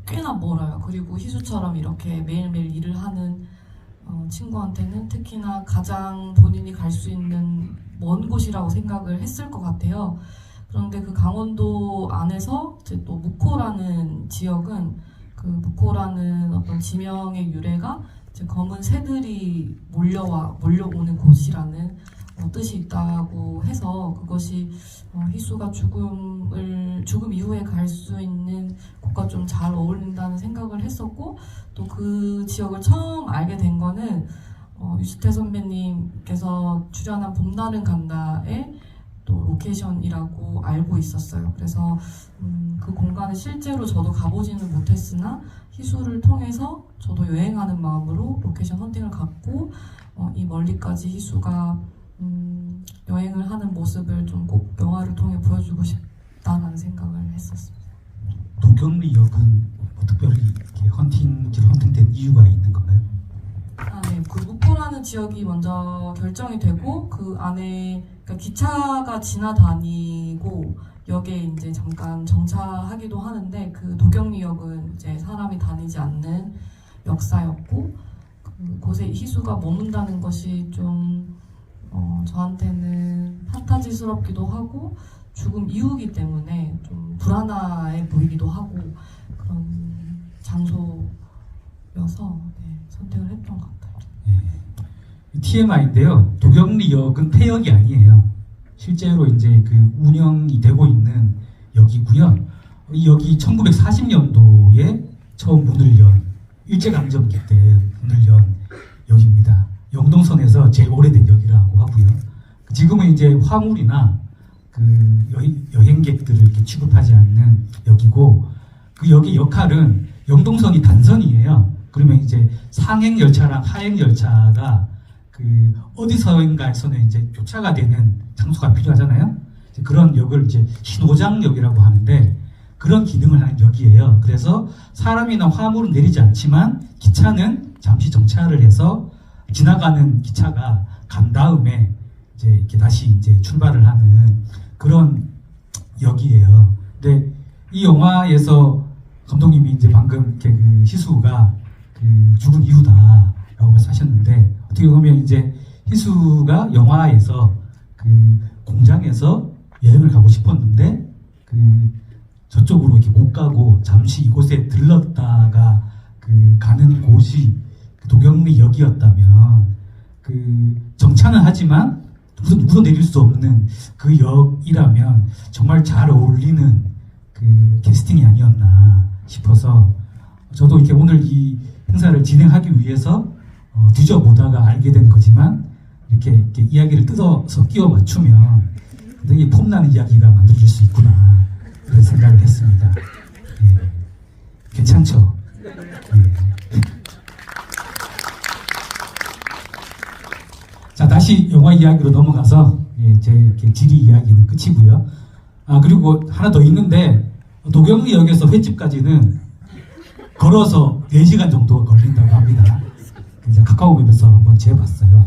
꽤나 멀어요. 그리고 희수처럼 이렇게 매일매일 일을 하는 친구한테는 특히나 가장 본인이 갈 수 있는 먼 곳이라고 생각을 했을 것 같아요. 그런데 그 강원도 안에서 이제 또 묵호라는 지역은 그 묵호라는 어떤 지명의 유래가 이제 검은 새들이 몰려오는 곳이라는 뜻이 있다고 해서 그것이 희수가 죽음 이후에 갈 수 있는 곳과 좀 잘 어울린다는 생각을 했었고 또 그 지역을 처음 알게 된 거는 유지태 선배님께서 출연한 봄날은 간다의 또 로케이션이라고 알고 있었어요. 그래서 그 공간에 실제로 저도 가보지는 못했으나 희수를 통해서 저도 여행하는 마음으로 로케이션 헌팅을 갔고 이 멀리까지 희수가 여행을 하는 모습을 좀 꼭 영화를 통해 보여주고 싶다는 생각을 했었습니다. 도경리역은 뭐 특별히 이렇게 헌팅된 이유가 있는 건가요? 네. 그 묵호라는 지역이 먼저 결정이 되고 그 안에 그러니까 기차가 지나다니고 역에 이제 잠깐 정차하기도 하는데 그 도경리역은 이제 사람이 다니지 않는 역사였고 그곳에 희수가 머문다는 것이 좀 저한테는 판타지스럽기도 하고 죽음 이후이기 때문에 좀 불안해 보이기도 하고 그런 장소여서 선택을 했던 것 같아요. TMI인데요. 도경리역은 폐역이 아니에요. 실제로 이제 그 운영이 되고 있는 역이고요. 이 역이 1940년도에 처음 문을 연 일제강점기 때 문을 연 역입니다. 영동선에서 제일 오래된 역이라고 하고요. 지금은 이제 화물이나 그 여행객들을 이렇게 취급하지 않는 역이고 그 역의 역할은 영동선이 단선이에요. 그러면 이제 상행 열차랑 하행 열차가 그 어디서인가에서는 이제 교차가 되는 장소가 필요하잖아요. 그런 역을 이제 신호장역이라고 하는데 그런 기능을 하는 역이에요. 그래서 사람이나 화물은 내리지 않지만 기차는 잠시 정차를 해서 지나가는 기차가 간 다음에 이제 이렇게 다시 이제 출발을 하는 그런 역이에요. 근데 이 영화에서 감독님이 이제 방금 이렇게 그 희수가 그 죽은 이유다라고 말씀하셨는데 어떻게 보면 이제 희수가 영화에서 그 공장에서 여행을 가고 싶었는데 그 저쪽으로 이렇게 못 가고 잠시 이곳에 들렀다가 그 가는 곳이 그 도경리역이었다면 그 정차는 하지만 누구도 내릴 수 없는 그 역이라면 정말 잘 어울리는 그 캐스팅이 아니었나 싶어서 저도 이렇게 오늘 이 행사를 진행하기 위해서 뒤져보다가 알게 된 거지만 이렇게 이야기를 뜯어서 끼워 맞추면 굉장히 폼나는 이야기가 만들어질 수 있구나 그런 생각을 했습니다. 괜찮죠? 자, 다시 영화 이야기로 넘어가서 제 이렇게 지리 이야기는 끝이고요. 아, 그리고 하나 더 있는데 도경역에서 횟집까지는 걸어서 4시간 정도 걸린다고 합니다. 이제 카카오맵에서 한번 재봤어요.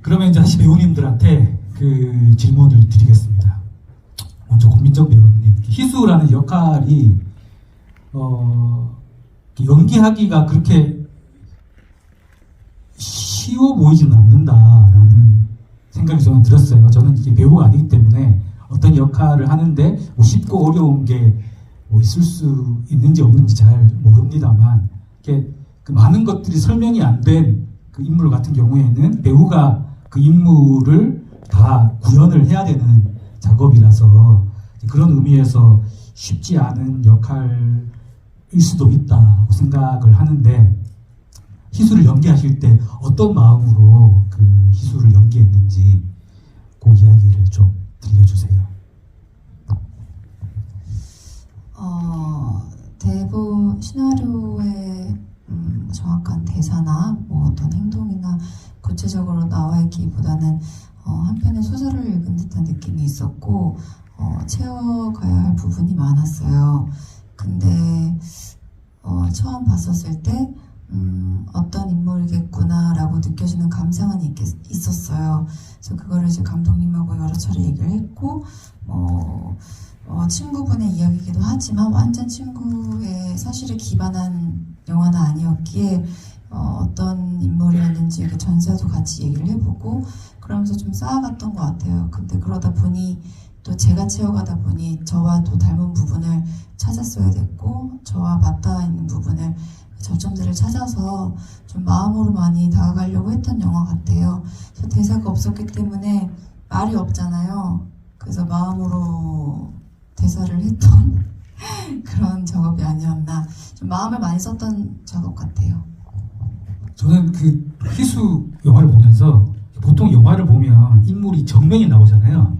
그러면 이제 다시 배우님들한테 그 질문을 드리겠습니다. 먼저 고민정 배우님, 희수라는 역할이 연기하기가 그렇게 쉬워 보이지는 않는다라는 생각이 저는 들었어요. 저는 이게 배우가 아니기 때문에 어떤 역할을 하는데 뭐 쉽고 어려운 게 뭐 있을 수 있는지 없는지 잘 모릅니다만, 이렇게 그 많은 것들이 설명이 안 된 그 인물 같은 경우에는 배우가 그 인물을 다 구현을 해야 되는 작업이라서 그런 의미에서 쉽지 않은 역할일 수도 있다고 생각을 하는데, 희수를 연기하실 때 어떤 마음으로 그 희수를 연기했는지 그 이야기를 좀 들려주세요. 대본 시나리오에 정확한 대사나 뭐 어떤 행동이나 구체적으로 나와 있기보다는 한편의 소설을 읽은 듯한 느낌이 있었고, 채워가야 할 부분이 많았어요. 근데 처음 봤었을 때 어떤 인물이겠구나라고 느껴지는 감상은 있었어요. 그래서 그거를 이제 감독님하고 여러 차례 얘기를 했고, 친구분의 이야기이기도 하지만 완전 친구의 사실에 기반한 영화는 아니었기에 어떤 인물이었는지 이렇게 전사도 같이 얘기를 해보고 그러면서 좀 쌓아갔던 것 같아요. 근데 그러다 보니 또 제가 채워가다 보니 저와 또 닮은 부분을 찾았어야 됐고, 저와 맞닿아 있는 부분을, 저점들을 찾아서 좀 마음으로 많이 다가가려고 했던 영화 같아요. 그래서 대사가 없었기 때문에 말이 없잖아요. 그래서 마음으로 대사를 했던 그런 작업이 아니었나. 좀 마음을 많이 썼던 작업 같아요. 저는 그 희수 영화를 보면서, 보통 영화를 보면 인물이 정면이 나오잖아요.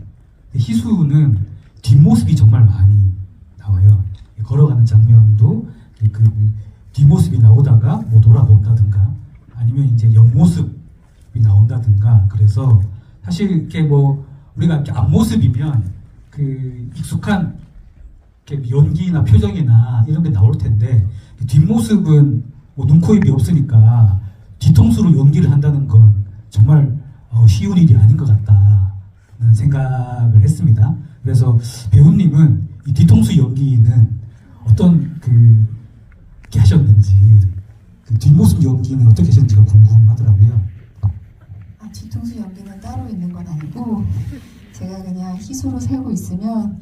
희수는 뒷모습이 정말 많이 나와요. 걸어가는 장면도 그 뒷모습이 나오다가 뭐 돌아본다든가 아니면 이제 옆모습이 나온다든가, 그래서 사실 이렇게 뭐 우리가 이렇게 앞모습이면 그 익숙한 이렇게 연기나 표정이나 이런 게 나올 텐데, 뒷모습은 뭐 눈, 코, 입이 없으니까 뒤통수로 연기를 한다는 건 정말 쉬운 일이 아닌 것 같다는 생각을 했습니다. 그래서 배우님은 이 뒤통수 연기는 어떤 게 하셨는지, 그 뒷모습 연기는 어떻게 하셨는지가 궁금하더라고요. 뒤통수 연기는 따로 있는 건 아니고, 제가 그냥 희수로 살고 있으면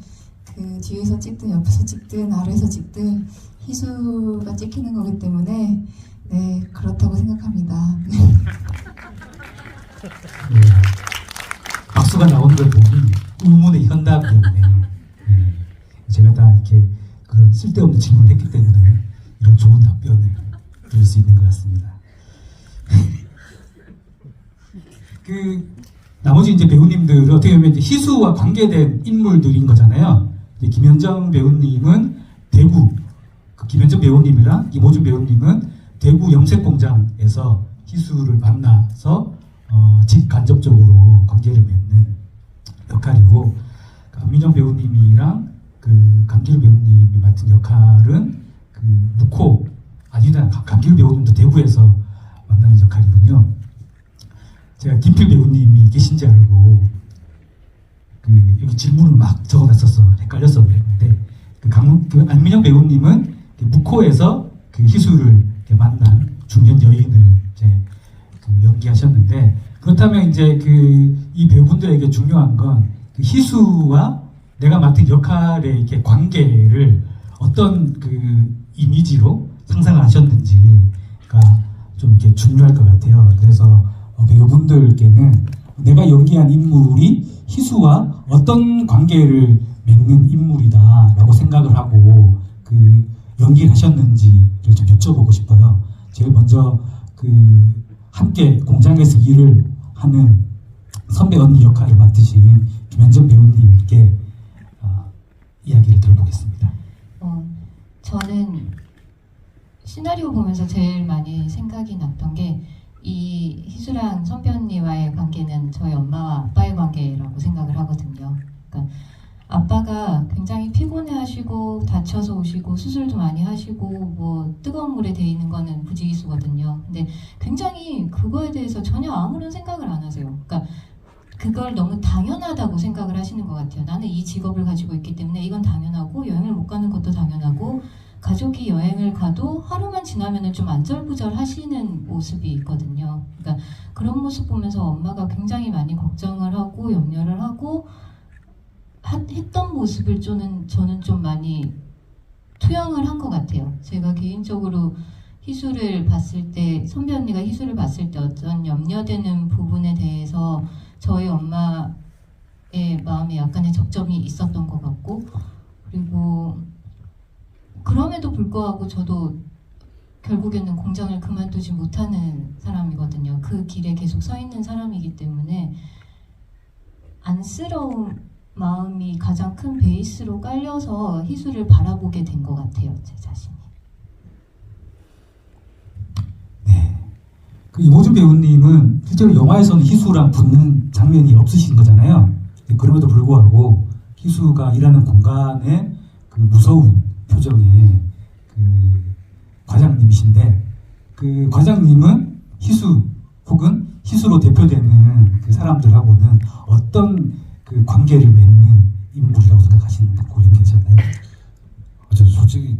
그 뒤에서 찍든 옆에서 찍든 아래에서 찍든 희수가 찍히는 거기 때문에 네, 그렇다고 생각합니다. 박수가 나오는 걸 보니 의문의 현답이었네. 제가 다 이렇게 그런 쓸데없는 질문을 했기 때문에 이런 좋은 답변을 드릴 수 있는 것 같습니다. 나머지 이제 배우님들은 어떻게 보면 이제 희수와 관계된 인물들인 거잖아요. 김현정 배우님은 대구, 김현정 배우님이랑 이모준 배우님은 대구 염색공장에서 희수를 만나서 직간접적으로 관계를 맺는 역할이고, 안민정 배우님이랑 그 감기루 배우님이 맡은 역할은 그 묵호, 아니다, 감기루 배우님도 대구에서 만나는 역할이군요. 제가 김필 배우님이 계신지 알고 여기 질문을 막 적어놨어서 헷갈려서 그랬는데, 그 안민정 배우님은 묵호에서 그 희수를 만난 중년 여인을 이제 연기하셨는데, 그렇다면 이제 이 배우분들에게 중요한 건 그 희수와 내가 맡은 역할의 이렇게 관계를 어떤 이미지로 상상을 하셨는지가 좀 이렇게 중요할 것 같아요. 그래서 배우분들께는 내가 연기한 인물이 희수와 어떤 관계를 맺는 인물이다라고 생각을 하고 연기를 하셨는지를 좀 여쭤보고 싶어요. 제일 먼저 함께 공장에서 일을 하는 선배 언니 역할을 맡으신 김현정 배우님께 이야기를 들어보겠습니다. 저는 시나리오 보면서 제일 많이 생각이 났던 게 이 희수랑 선배 언니와의 관계는 저희 엄마와 아빠의 관계라고 생각을 하거든요. 그러니까 아빠가 굉장히 피곤해하시고 다쳐서 오시고 수술도 많이 하시고 뭐 뜨거운 물에 데이는 거는 부지기수거든요. 근데 굉장히 그거에 대해서 전혀 아무런 생각을 안 하세요. 그러니까 그걸 너무 당연하다고 생각을 하시는 것 같아요. 나는 이 직업을 가지고 있기 때문에 이건 당연하고 여행을 못 가는 것도 당연하고 가족이 여행을 가도 하루만 지나면은 좀 안절부절 하시는 모습이 있거든요. 그러니까 그런 모습 보면서 엄마가 굉장히 많이 걱정을 하고 염려를 하고 했던 모습을 저는 좀 많이 투영을 한 것 같아요. 제가 개인적으로 희수를 봤을 때, 선배 언니가 희수를 봤을 때 어떤 염려되는 부분에 대해서 저희 엄마의 마음에 약간의 접점이 있었던 것 같고, 그리고 그럼에도 불구하고 저도 결국에는 공장을 그만두지 못하는 사람이거든요. 그 길에 계속 서 있는 사람이기 때문에 안쓰러운 마음이 가장 큰 베이스로 깔려서 희수를 바라보게 된 것 같아요. 제 자신이. 네. 그 이모준 배우님은 실제로 영화에서는 희수랑 붙는 장면이 없으신 거잖아요. 그럼에도 불구하고 희수가 일하는 공간에 그 무서운 표정의 그 과장님이신데, 그 과장님은 희수 혹은 희수로 대표되는 그 사람들하고는 어떤 그 관계를 맺는 인물이라고 생각하시는 고 연기하셨나요? 저 솔직히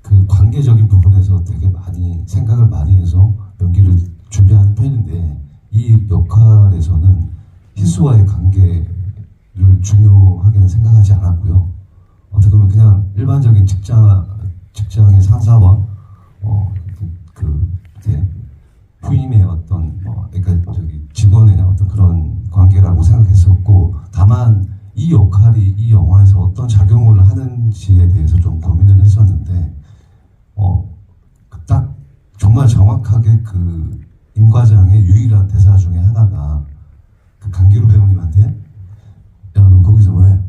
그 관계적인 부분에서 되게 많이 생각을 많이 해서 연기를 준비하는 편인데, 이 역할에서는 희수와의 관계를 중요하게는 생각하지 않았고요. 어떻게 보면 그냥 일반적인 직장의 상사와 후임의 어떤 그러니까 직원의 어떤 그런 관계라고 생각했었고, 다만 이 역할이 이 영화에서 어떤 작용을 하는지에 대해서 좀 고민을 했었는데, 딱 정말 정확하게 그 임 과장의 유일한 대사 중에 하나가 그 강기루 배우님한테 야, 너 거기서 왜?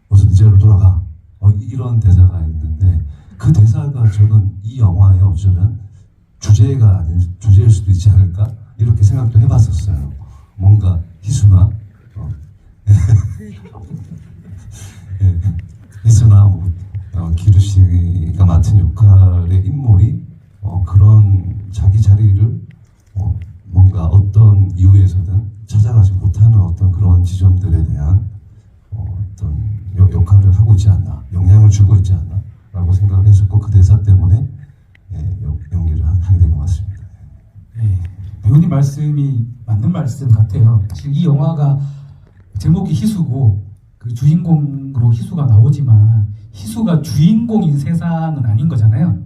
어서 네 자리로 돌아가. 이런 대사가 있는데, 그 대사가 저는 이 영화의 어쩌면 주제일 수도 있지 않을까? 이렇게 생각도 해봤었어요. 뭔가 희수나 희수나 기루 씨가 맡은 역할의 인물이 그런 자기 자리를 뭔가 어떤 이유에서든 찾아가지 못하는 어떤 그런 지점들에 대한 어떤 역할을 하고 있지 않나, 영향을 주고 있지 않나 라고 생각을 했었고, 그 대사 때문에 연기를 하게 된 것 같습니다. 네, 배우님 말씀이 맞는 말씀 같아요. 사실 이 영화가 제목이 희수고 그 주인공으로 희수가 나오지만 희수가 주인공인 세상은 아닌 거잖아요.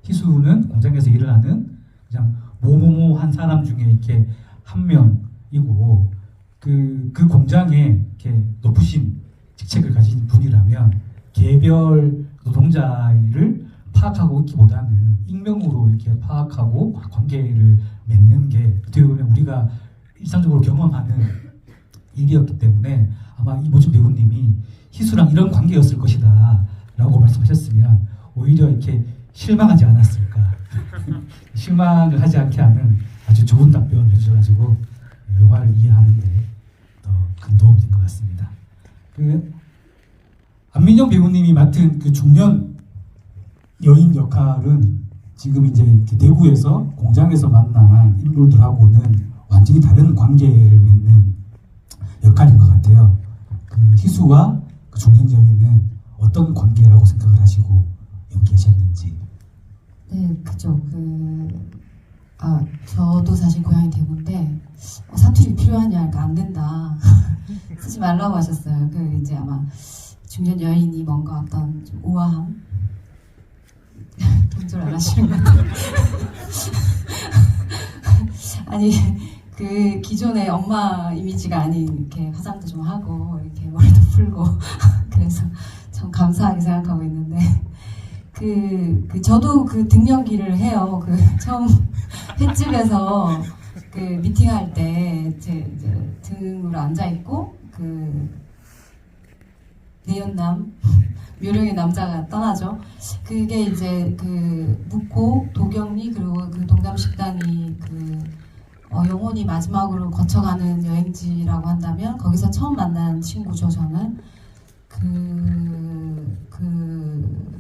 희수는 공장에서 일을 하는 그냥 모모모한 사람 중에 이렇게 한 명이고, 그 공장에 이렇게 높으신 직책을 가진 분이라면 개별 노동자를 파악하고 있기보다는 익명으로 이렇게 파악하고 관계를 맺는 게 어떻게 보면 우리가 일상적으로 경험하는 일이었기 때문에 아마 이모준 배우님이 희수랑 이런 관계였을 것이다 라고 말씀하셨으면 오히려 이렇게 실망하지 않았을까. 실망을 하지 않게 하는 아주 좋은 답변을 해주셔가지고 영화를 이해하는 데 더 큰 도움이 된 것 같습니다. 그 안민정 배우님이 맡은 그 중년 여인 역할은 지금 이제 대구에서 공장에서 만난 인물들하고는 완전히 다른 관계를 맺는 역할인 것 같아요. 그 희수와 그 중년 여인은 어떤 관계라고 생각을 하시고 연기하셨는지. 네, 그죠. 저도 사실 고향이 대구인데 사투리 필요하냐, 그러니까 안 된다. 쓰지 말라고 하셨어요. 이제 아마 중년 여인이 뭔가 어떤 좀 우아함, 동조를 안 하시는 것 같아요. 아니, 그 기존의 엄마 이미지가 아닌 이렇게 화장도 좀 하고 이렇게 머리도 풀고 그래서 참 감사하게 생각하고 있는데, 저도 그 등연기를 해요. 처음 횟집에서 그 미팅할 때 이제 등으로 앉아 있고 대연남 묘령의 남자가 떠나죠. 그게 이제 그 묵호, 도경리 그리고 그 동담식당이 그 영혼이 마지막으로 거쳐가는 여행지라고 한다면 거기서 처음 만난 친구죠. 저는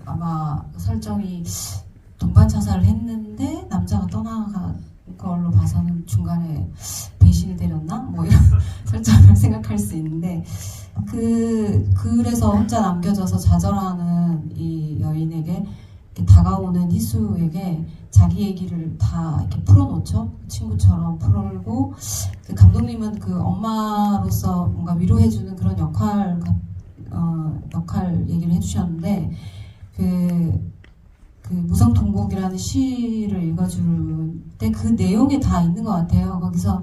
아마 설정이 동반 자살을 했는데 남자가 떠나간 걸로 봐서는 중간에 배신을 때렸나? 뭐 이런 설정을 생각할 수 있는데 그래서 혼자 남겨져서 좌절하는 이 여인에게 이렇게 다가오는 희수에게 자기 얘기를 다 이렇게 풀어놓죠. 친구처럼 풀고 그 감독님은 그 엄마로서 뭔가 위로해주는 그런 역할 얘기를 해주셨는데 그 무성통곡이라는 시를 읽어줄 때 그 내용이 다 있는 것 같아요. 거기서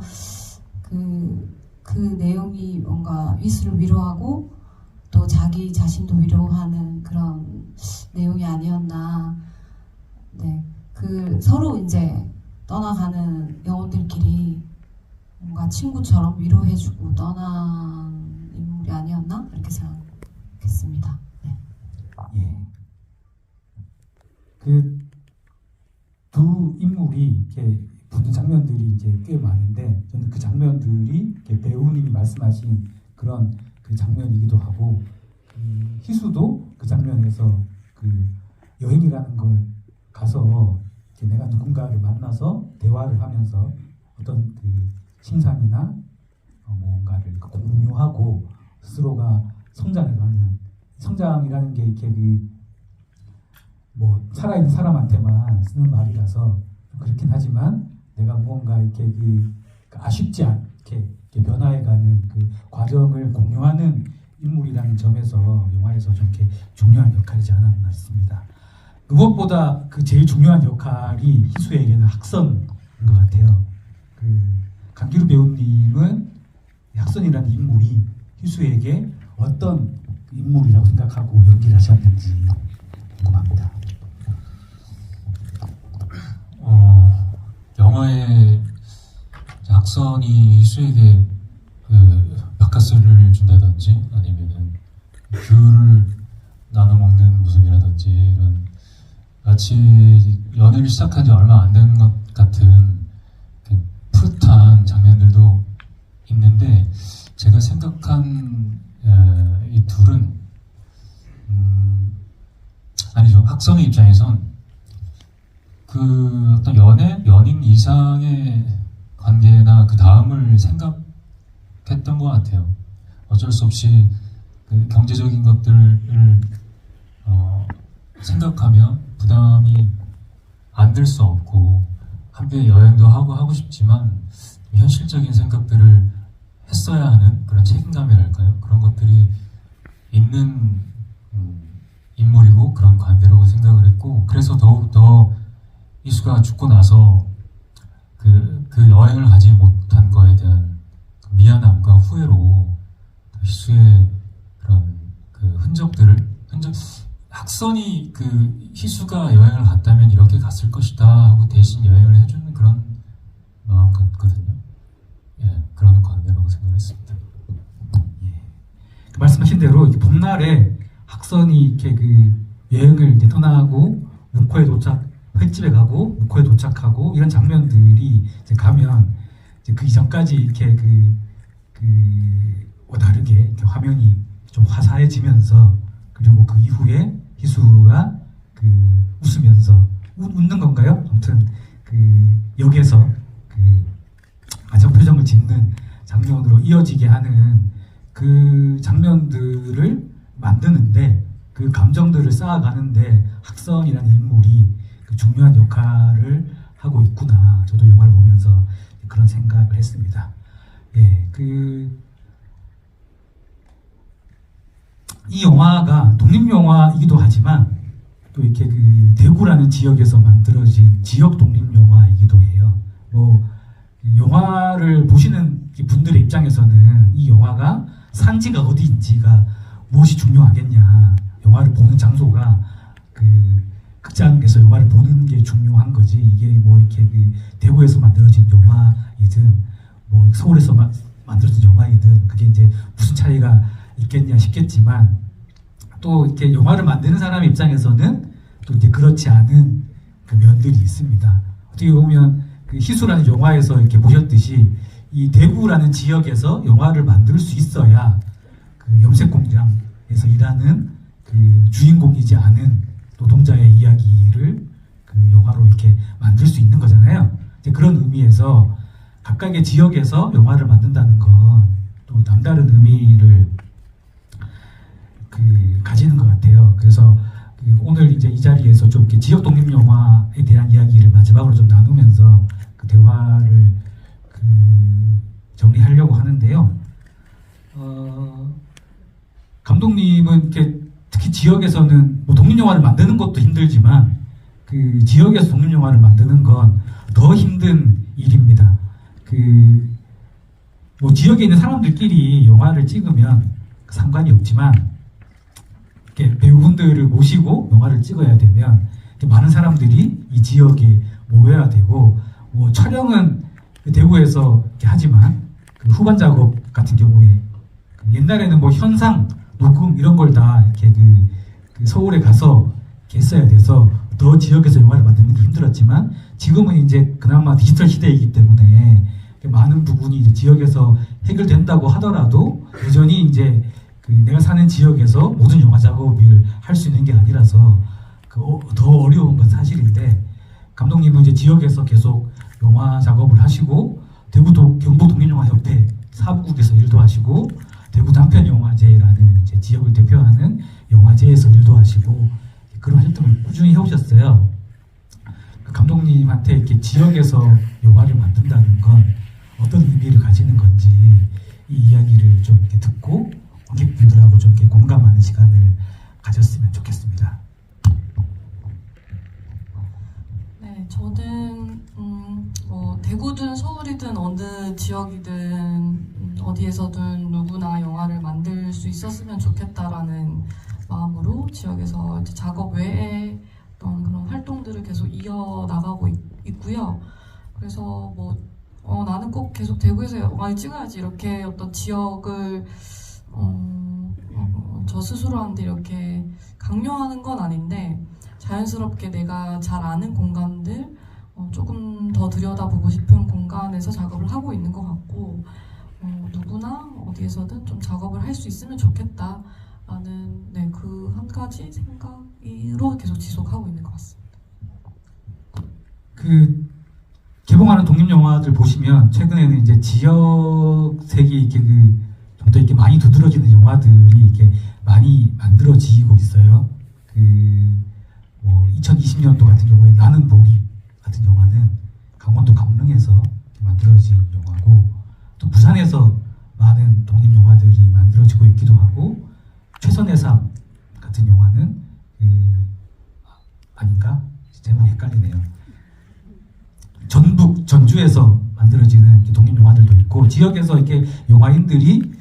그 내용이 뭔가 희수를 위로하고 또 자기 자신도 위로하는 그런 내용이 아니었나. 네, 서로 이제 떠나가는 영혼들끼리 뭔가 친구처럼 위로해주고 떠난 인물이 아니었나 이렇게 생각했습니다. 네. 예. 그 두 인물이 이렇게 붙는 장면들이 이제 꽤 많은데 저는 그 장면들이 이렇게 배우님이 말씀하신 그런 그 장면이기도 하고 희수도 그 장면에서 그 여행이라는 걸 가서 이렇게 내가 누군가를 만나서 대화를 하면서 어떤 그 심상이나 뭔가를 공유하고 스스로가 성장해가는 성장이라는 게 이렇게 뭐 살아있는 사람한테만 쓰는 말이라서 그렇긴 하지만 내가 무언가 이렇게 아쉽지 않게 이렇게 변화해가는 그 과정을 공유하는 인물이라는 점에서 영화에서 좀 이렇게 중요한 역할이지 않았나 싶습니다. 무엇보다 그 제일 중요한 역할이 희수에게는 학선인 것 같아요. 강기루 배우님은 학선이라는 인물이 희수에게 어떤 인물이라고 생각하고 연기를 하셨는지 궁금합니다. 영화의 학선이 희수에게 그 닭가슴을 준다든지 아니면은 귤을 나눠 먹는 모습이라든지 이런 마치 연애를 시작한 지 얼마 안 된 것 같은 그 푸릇한 장면들도 있는데 제가 생각한 이 둘은 아니죠. 학선의 입장에선 그 어떤 연인 이상의 관계나 그 다음을 생각했던 것 같아요. 어쩔 수 없이 그 경제적인 것들을 생각하면 부담이 안 들 수 없고 한편 여행도 하고 싶지만 현실적인 생각들을 했어야 하는 그런 책임감이랄까요? 그런 것들이 있는 인물이고 그런 관계라고 생각을 했고 그래서 더욱더 희수가 죽고 나서 그 여행을 가지 못한 거에 대한 미안함과 후회로 희수의 그런 그 학선이 그 희수가 여행을 갔다면 이렇게 갔을 것이다 하고 대신 여행을 해주는 그런 마음 같거든요. 예, 그런 관계라고 생각했습니다. 예. 말씀하신 대로 봄날에 학선이 이렇게 그 여행을 이제 떠나고 묵호에 횟집에 가고 묵호에 도착하고 이런 장면들이 이제 가면 이제 그 이전까지 이렇게 다르게 이렇게 화면이 좀 화사해지면서 그리고 그 이후에 희수가 웃으면서 웃는 건가요? 아무튼 여기에서 마지막 표정을 짓는 장면으로 이어지게 하는 그 장면들을 만드는데 그 감정들을 쌓아가는데 학선이라는 인물이 중요한 역할을 하고 있구나. 저도 영화를 보면서 그런 생각을 했습니다. 예, 이 영화가 독립영화이기도 하지만 또 이렇게 대구라는 지역에서 만들어진 지역 독립영화이기도 해요. 영화를 보시는 분들의 입장에서는 이 영화가 산지가 어디인지가 무엇이 중요하겠냐. 영화를 보는 장소가 극장에서 영화를 보는 게 중요한 거지. 이게 이렇게 대구에서 만들어진 영화이든 서울에서 만들어진 영화이든 그게 이제 무슨 차이가 있겠냐 싶겠지만 또 이렇게 영화를 만드는 사람 입장에서는 또 이제 그렇지 않은 그 면들이 있습니다. 어떻게 보면 그 희수라는 영화에서 이렇게 보셨듯이 이 대구라는 지역에서 영화를 만들 수 있어야 그 염색공장에서 일하는 그 주인공이지 않은 노동자의 이야기를 그 영화로 이렇게 만들 수 있는 거잖아요. 이제 그런 의미에서 각각의 지역에서 영화를 만든다는 건 또 남다른 의미를 그 가지는 것 같아요. 그래서 그 오늘 이제 이 자리에서 좀 이렇게 지역 독립 영화에 대한 이야기를 마지막으로 좀 나누면서 그 대화를 그 정리하려고 하는데요. 감독님은 이렇게 특히 지역에서는 뭐 독립 영화를 만드는 것도 힘들지만 그 지역에서 독립 영화를 만드는 건 더 힘든 일입니다. 그 뭐 지역에 있는 사람들끼리 영화를 찍으면 상관이 없지만 이렇게 배우분들을 모시고 영화를 찍어야 되면 많은 사람들이 이 지역에 모여야 되고 뭐 촬영은 대구에서 이렇게 하지만 그 후반 작업 같은 경우에 그 옛날에는 뭐 현상, 녹음 이런 걸 다 이렇게 그 서울에 가서 이렇게 했어야 돼서 더 지역에서 영화를 만드는 게 힘들었지만 지금은 이제 그나마 디지털 시대이기 때문에 많은 부분이 이제 지역에서 해결된다고 하더라도 여전히 이제 그 내가 사는 지역에서 모든 영화 작업을 할 수 있는 게 아니라서 더 어려운 건 사실인데 감독님은 이제 지역에서 계속 영화 작업을 하시고 대구 경북 독립영화협회 사부국에서 일도 하시고 대구 단편영화제라는 이제 지역을 대표하는 영화제에서 일도 하시고 그런 활동을 꾸준히 해오셨어요. 감독님한테 이렇게 지역에서 영화를 만든다는 건 어떤 의미를 가지는 건지 이 이야기를 좀 이렇게 듣고 관객분들하고 좀 이렇게 공감하는 시간을 가졌으면 좋겠습니다. 네, 저는 뭐 대구든 서울이든 어느 지역이든 어디에서든 누구나 영화를 만들 수 있었으면 좋겠다라는 마음으로 지역에서 이제 작업 외에 어떤 그런 활동들을 계속 이어나가고 있고요. 그래서 뭐 나는 꼭 계속 대구에서 영화를 찍어야지 이렇게 어떤 지역을 저 스스로한테 이렇게 강요하는 건 아닌데 자연스럽게 내가 잘 아는 공간들 조금 더 들여다보고 싶은 공간에서 작업을 하고 있는 것 같고 누구나 어디에서든 좀 작업을 할 수 있으면 좋겠다라는 네, 그 한 가지 생각으로 계속 지속하고 있는 것 같습니다. 그 개봉하는 독립 영화들 보시면 최근에는 이제 지역색이 이렇게 좀 더 이렇게 많이 두드러지는 영화들이 이렇게 많이 만들어지고 있어요. 뭐 2020년도 같은 경우에 나는 모리 같은 영화는 강원도 강릉에서 만들어진 영화고 또 부산에서 많은 독립 영화들이 만들어지고 있기도 하고 최선의 삶 같은 영화는 아닌가? 제목이 헷갈리네요. 전주에서 만들어지는 독립 영화들도 있고 지역에서 이렇게 영화인들이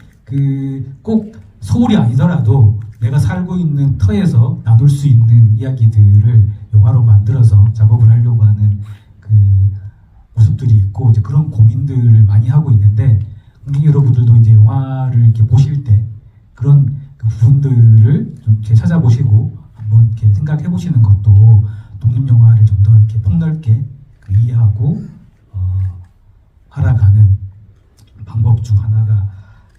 꼭 서울이 아니더라도 내가 살고 있는 터에서 나눌 수 있는 이야기들을 영화로 만들어서 작업을 하려고 하는 모습들이 있고 이제 그런 고민들을 많이 하고 있는데 관객 여러분들도 이제 영화를 이렇게 보실 때 그런 부분들을 좀 이렇게 찾아보시고 한번 이렇게 생각해 보시는 것도 독립 영화를 좀 더 이렇게 폭넓게 이해하고 알아가는 방법 중 하나가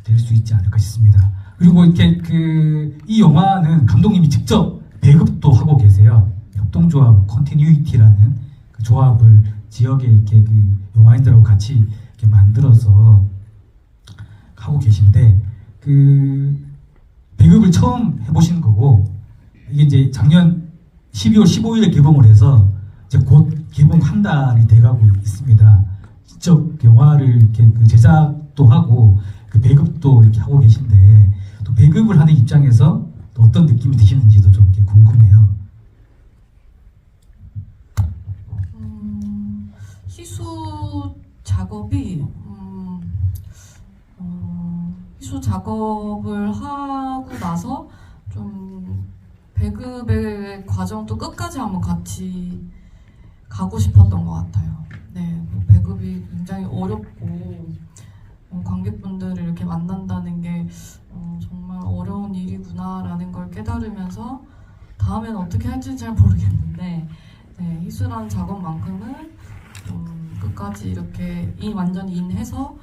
될 수 있지 않을까 싶습니다. 그리고 이렇게 이 영화는 감독님이 직접 배급도 하고 계세요. 협동조합 컨티뉴이티라는 그 조합을 지역에 이렇게 영화인들하고 같이 이렇게 만들어서 하고 계신데 배급을 처음 해보시는 거고 이게 이제 작년 12월 15일에 개봉을 해서 이제 곧 개봉 한 달이 돼가고 있습니다. 직접 영화를 이렇게 제작도 하고 배급도 이렇게 하고 계신데 또 배급을 하는 입장에서 또 어떤 느낌이 드시는지도 좀 이렇게 궁금해요. 희수 작업이 희수 작업을 하고 나서 좀 배급의 과정도 끝까지 한번 같이 가고 싶었던 것 같아요. 네, 배급이 굉장히 어렵고 관객분들을 이렇게 만난다는 게 정말 어려운 일이구나라는 걸 깨달으면서 다음에는 어떻게 할지는 잘 모르겠는데 네, 희수란 작업만큼은 끝까지 이렇게 완전히 인해서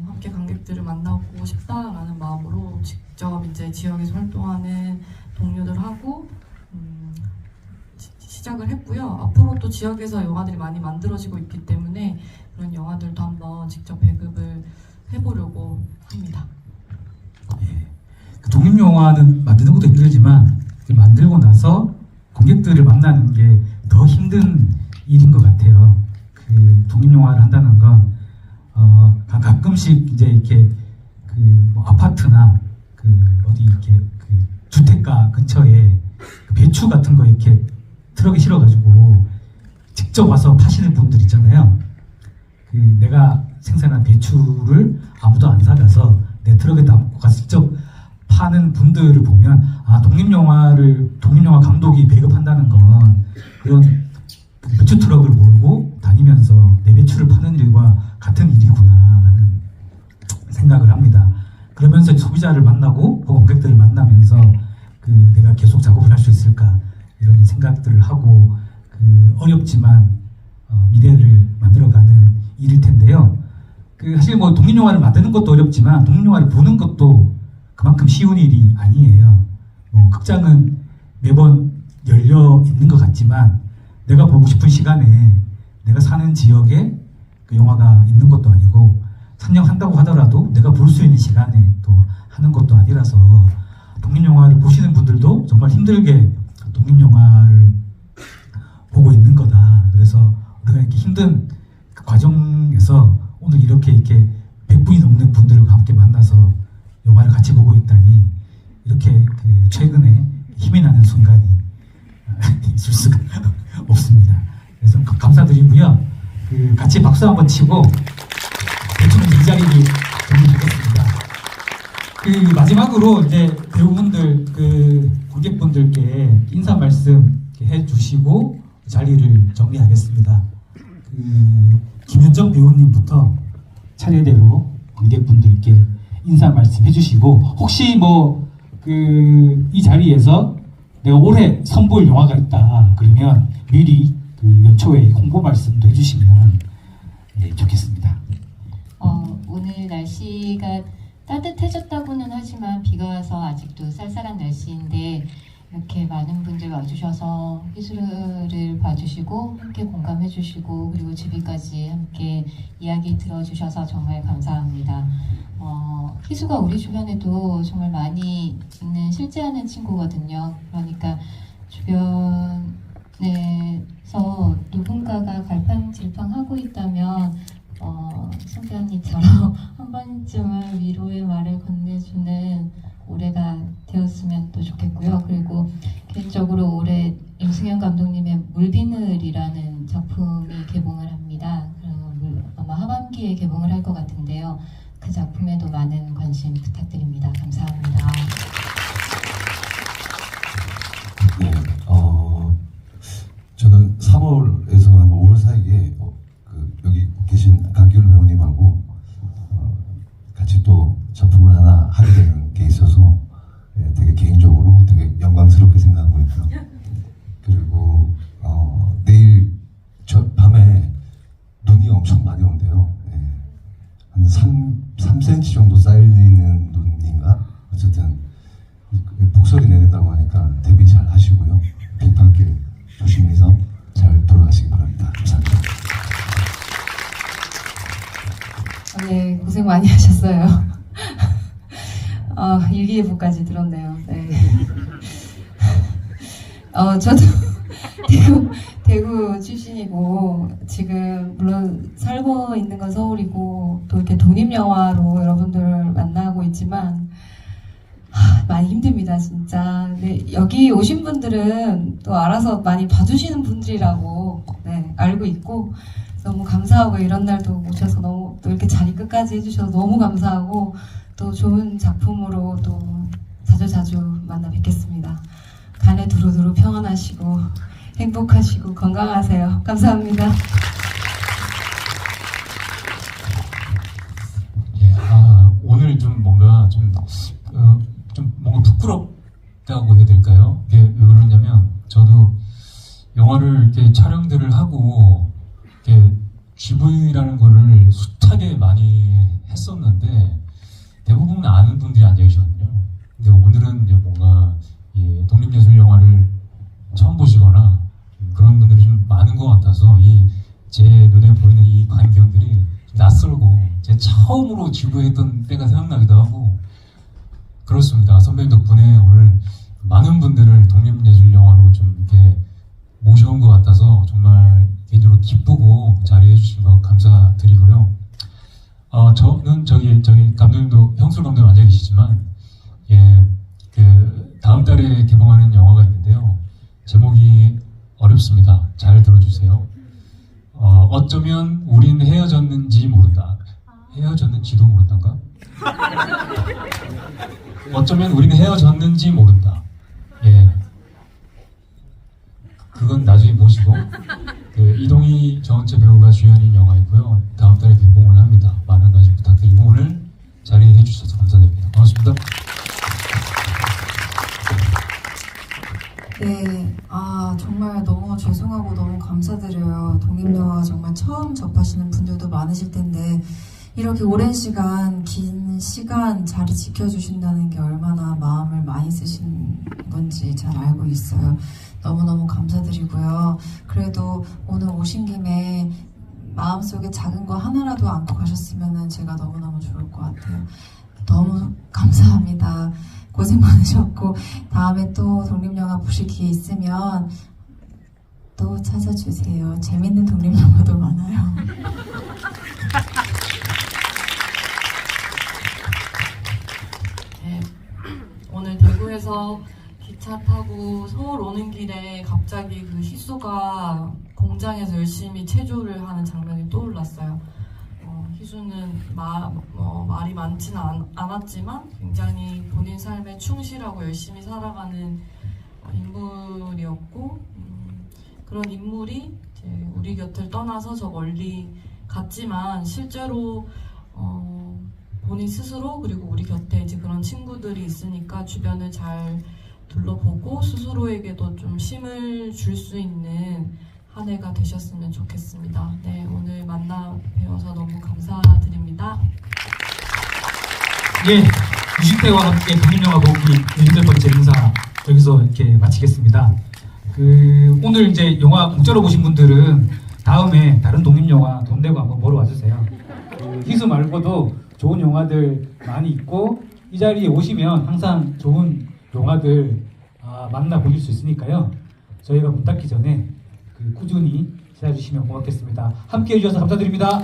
함께 관객들을 만나고 싶다라는 마음으로 직접 이제 지역에서 활동하는 동료들하고 시작을 했고요. 앞으로 또 지역에서 영화들이 많이 만들어지고 있기 때문에 그런 영화들도 한번 직접 배급을 해보려고 합니다. 그 독립영화는 만드는 것도 힘들지만 만들고 나서 관객들을 만나는 게 더 힘든 일인 것 같아요. 그 독립영화를 한다는 건 가끔씩 이제 이렇게 뭐 아파트나 어디 이렇게 주택가 근처에 배추 같은 거 이렇게 트럭에 실어가지고 직접 와서 파시는 분들 있잖아요. 내가 생산한 배추를 아무도 안 사가서 내 트럭에 담고 가서 직접 파는 분들을 보면 독립영화 감독이 배급한다는 건 그런 배추 트럭을 몰고 다니면서 내 배추를 파는 일과 같은 일이구나라는 생각을 합니다. 그러면서 소비자를 만나고 관객들을 만나면서 내가 계속 작업을 할 수 있을까 이런 생각들을 하고 어렵지만 미래를 만들어가는 일일 텐데요. 사실 뭐 독립영화를 만드는 것도 어렵지만 독립영화를 보는 것도 그만큼 쉬운 일이 아니에요. 극장은 매번 열려 있는 것 같지만 내가 보고 싶은 시간에 내가 사는 지역에 그 영화가 있는 것도 아니고 상영한다고 하더라도 내가 볼 수 있는 시간에 또 하는 것도 아니라서 독립영화를 보시는 분들도 정말 힘들게 독립영화를 보고 있는 거다. 그래서 우리가 이렇게 힘든 그 과정에서 오늘 이렇게 100분이 넘는 분들과 함께 만나서 영화를 같이 보고 있다니 이렇게 최근에 힘이 나는 순간이 있을 수가 없습니다. 그래서 감사드리고요. 같이 박수 한번 치고 대충 이 자리를 정리하겠습니다. 마지막으로 이제 배우분들 관객분들께 인사 말씀 해주시고 자리를 정리하겠습니다. 김현정 배우님부터 차례대로 관객분들께 인사 말씀 해주시고 혹시 이 자리에서 내가 올해 선보일 영화가 있다 그러면 미리 연초에 홍보 말씀도 해주시면 좋겠습니다. 오늘 날씨가 따뜻해졌다고는 하지만 비가 와서 아직도 쌀쌀한 날씨인데 이렇게 많은 분들 와주셔서 희수를 봐주시고 함께 공감해주시고 그리고 집이까지 함께 이야기 들어주셔서 정말 감사합니다. 희수가 우리 주변에도 정말 많이 있는 실제 하는 친구거든요. 그러니까 주변에서 누군가가 갈팡질팡하고 있다면 송편이처럼 한 번쯤은 위로의 말을 건네주는 올해가 되었으면 또 좋겠고요. 그리고 개인적으로 올해 임승현 감독님의 물비늘이라는 작품이 개봉을 합니다. 아마 하반기에 개봉을 할 것 같은데요. 그 작품에도 많은 관심 부탁드립니다. 감사합니다. 네, 저는 3월에서 한 5월 사이에 여기 계신 강기훈 배우님하고 같이 또 작품을 하나 하게 되는 게 있어서 되게 개인적으로 되게 영광스럽게 생각하고 있고요. 그리고 내일 밤에 눈이 엄청 많이 온대요. 한 3cm 정도 쌓이는 눈인가? 어쨌든 폭설이 내린다고 하니까 대비 잘 하시고요. 빗방길 조심해서 잘 돌아가시기 바랍니다. 감사합니다. 네, 고생 많이 하셨어요. 일기예보까지 들었네요. 네. 저도 대구 출신이고 지금 물론 살고 있는 건 서울이고 또 이렇게 독립영화로 여러분들을 만나고 있지만 많이 힘듭니다, 진짜. 근데 여기 오신 분들은 또 알아서 많이 봐주시는 분들이라고 알고 있고 너무 감사하고 이런 날도 오셔서 너무 또 이렇게 자리 끝까지 해주셔서 너무 감사하고 또 좋은 작품으로 또 자주자주 만나 뵙겠습니다. 간에 두루두루 평안하시고 행복하시고 건강하세요. 감사합니다. 좀 뭔가 부끄럽다고 해야 될까요? 이게 왜 그러냐면 저도 영화를 이렇게 촬영들을 하고 이렇게 GV라는 거를 숱하게 많이 했었는데 대부분 아는 분들이 앉아 계시거든요. 근데 오늘은 이제 뭔가 이 독립예술 영화를 처음 보시거나 그런 분들이 좀 많은 것 같아서 이 제 눈에 보이는 이 광경들이 좀 낯설고 제 처음으로 GV 했던 때가 생각나기도 하고 그렇습니다. 선배님 덕분에 오늘 많은 분들을 독립예술 영화로 좀 이렇게 모셔온 것 같아서 정말 개인적으로 기쁘고 자리해 주신 거 감사드리고요. 저는 저기 감독님도 형술 감독님 앉아 계시지만 그 다음 달에 개봉하는 영화가 있는데요. 제목이 어렵습니다. 잘 들어주세요. 어쩌면 우린 헤어졌는지 모른다. 헤어졌는지도 모른단가? 어쩌면 우린 헤어졌는지 모른다. 예. 그건 나중에 보시고 그 이동희 정은채 배우가 주연인 영화이고요. 다음 달에 개봉을 합니다. 많은 관심 부탁드리고 오늘 자리해 주셔서 감사드립니다. 고맙습니다. 네, 정말 너무 죄송하고 너무 감사드려요. 독립영화 정말 처음 접하시는 분들도 많으실 텐데 이렇게 오랜 시간, 긴 시간 자리 지켜주신다는 게 얼마나 마음을 많이 쓰신 건지 잘 알고 있어요. 너무너무 감사드리고요. 그래도 오늘 오신 김에 마음속에 작은 거 하나라도 안고 가셨으면 제가 너무너무 좋을 것 같아요. 너무 감사합니다. 고생 많으셨고 다음에 또 독립영화 보실 기회 있으면 또 찾아주세요. 재밌는 독립영화도 많아요. 네, 오늘 대구에서 기차 타고 서울 오는 길에 갑자기 그 희수가 공장에서 열심히 체조를 하는 장면이 떠올랐어요. 희수는 말이 많지는 않았지만 굉장히 본인 삶에 충실하고 열심히 살아가는 인물이었고 그런 인물이 이제 우리 곁을 떠나서 저 멀리 갔지만 실제로 본인 스스로 그리고 우리 곁에 이제 그런 친구들이 있으니까 주변을 잘 둘러보고 스스로에게도 좀 힘을 줄 수 있는 한 해가 되셨으면 좋겠습니다. 네, 오늘 만나 뵈어서 너무 감사드립니다. 예, 60대와 함께 독립영화 보기 8번째 행사 여기서 이렇게 마치겠습니다. 오늘 이제 영화 공짜로 보신 분들은 다음에 다른 독립영화 돈 내고 한번 보러 와주세요. 희수 말고도 좋은 영화들 많이 있고 이 자리에 오시면 항상 좋은 영화들 만나보실 수 있으니까요. 저희가 문 닫기 전에 꾸준히 찾아주시면 고맙겠습니다. 함께 해주셔서 감사드립니다.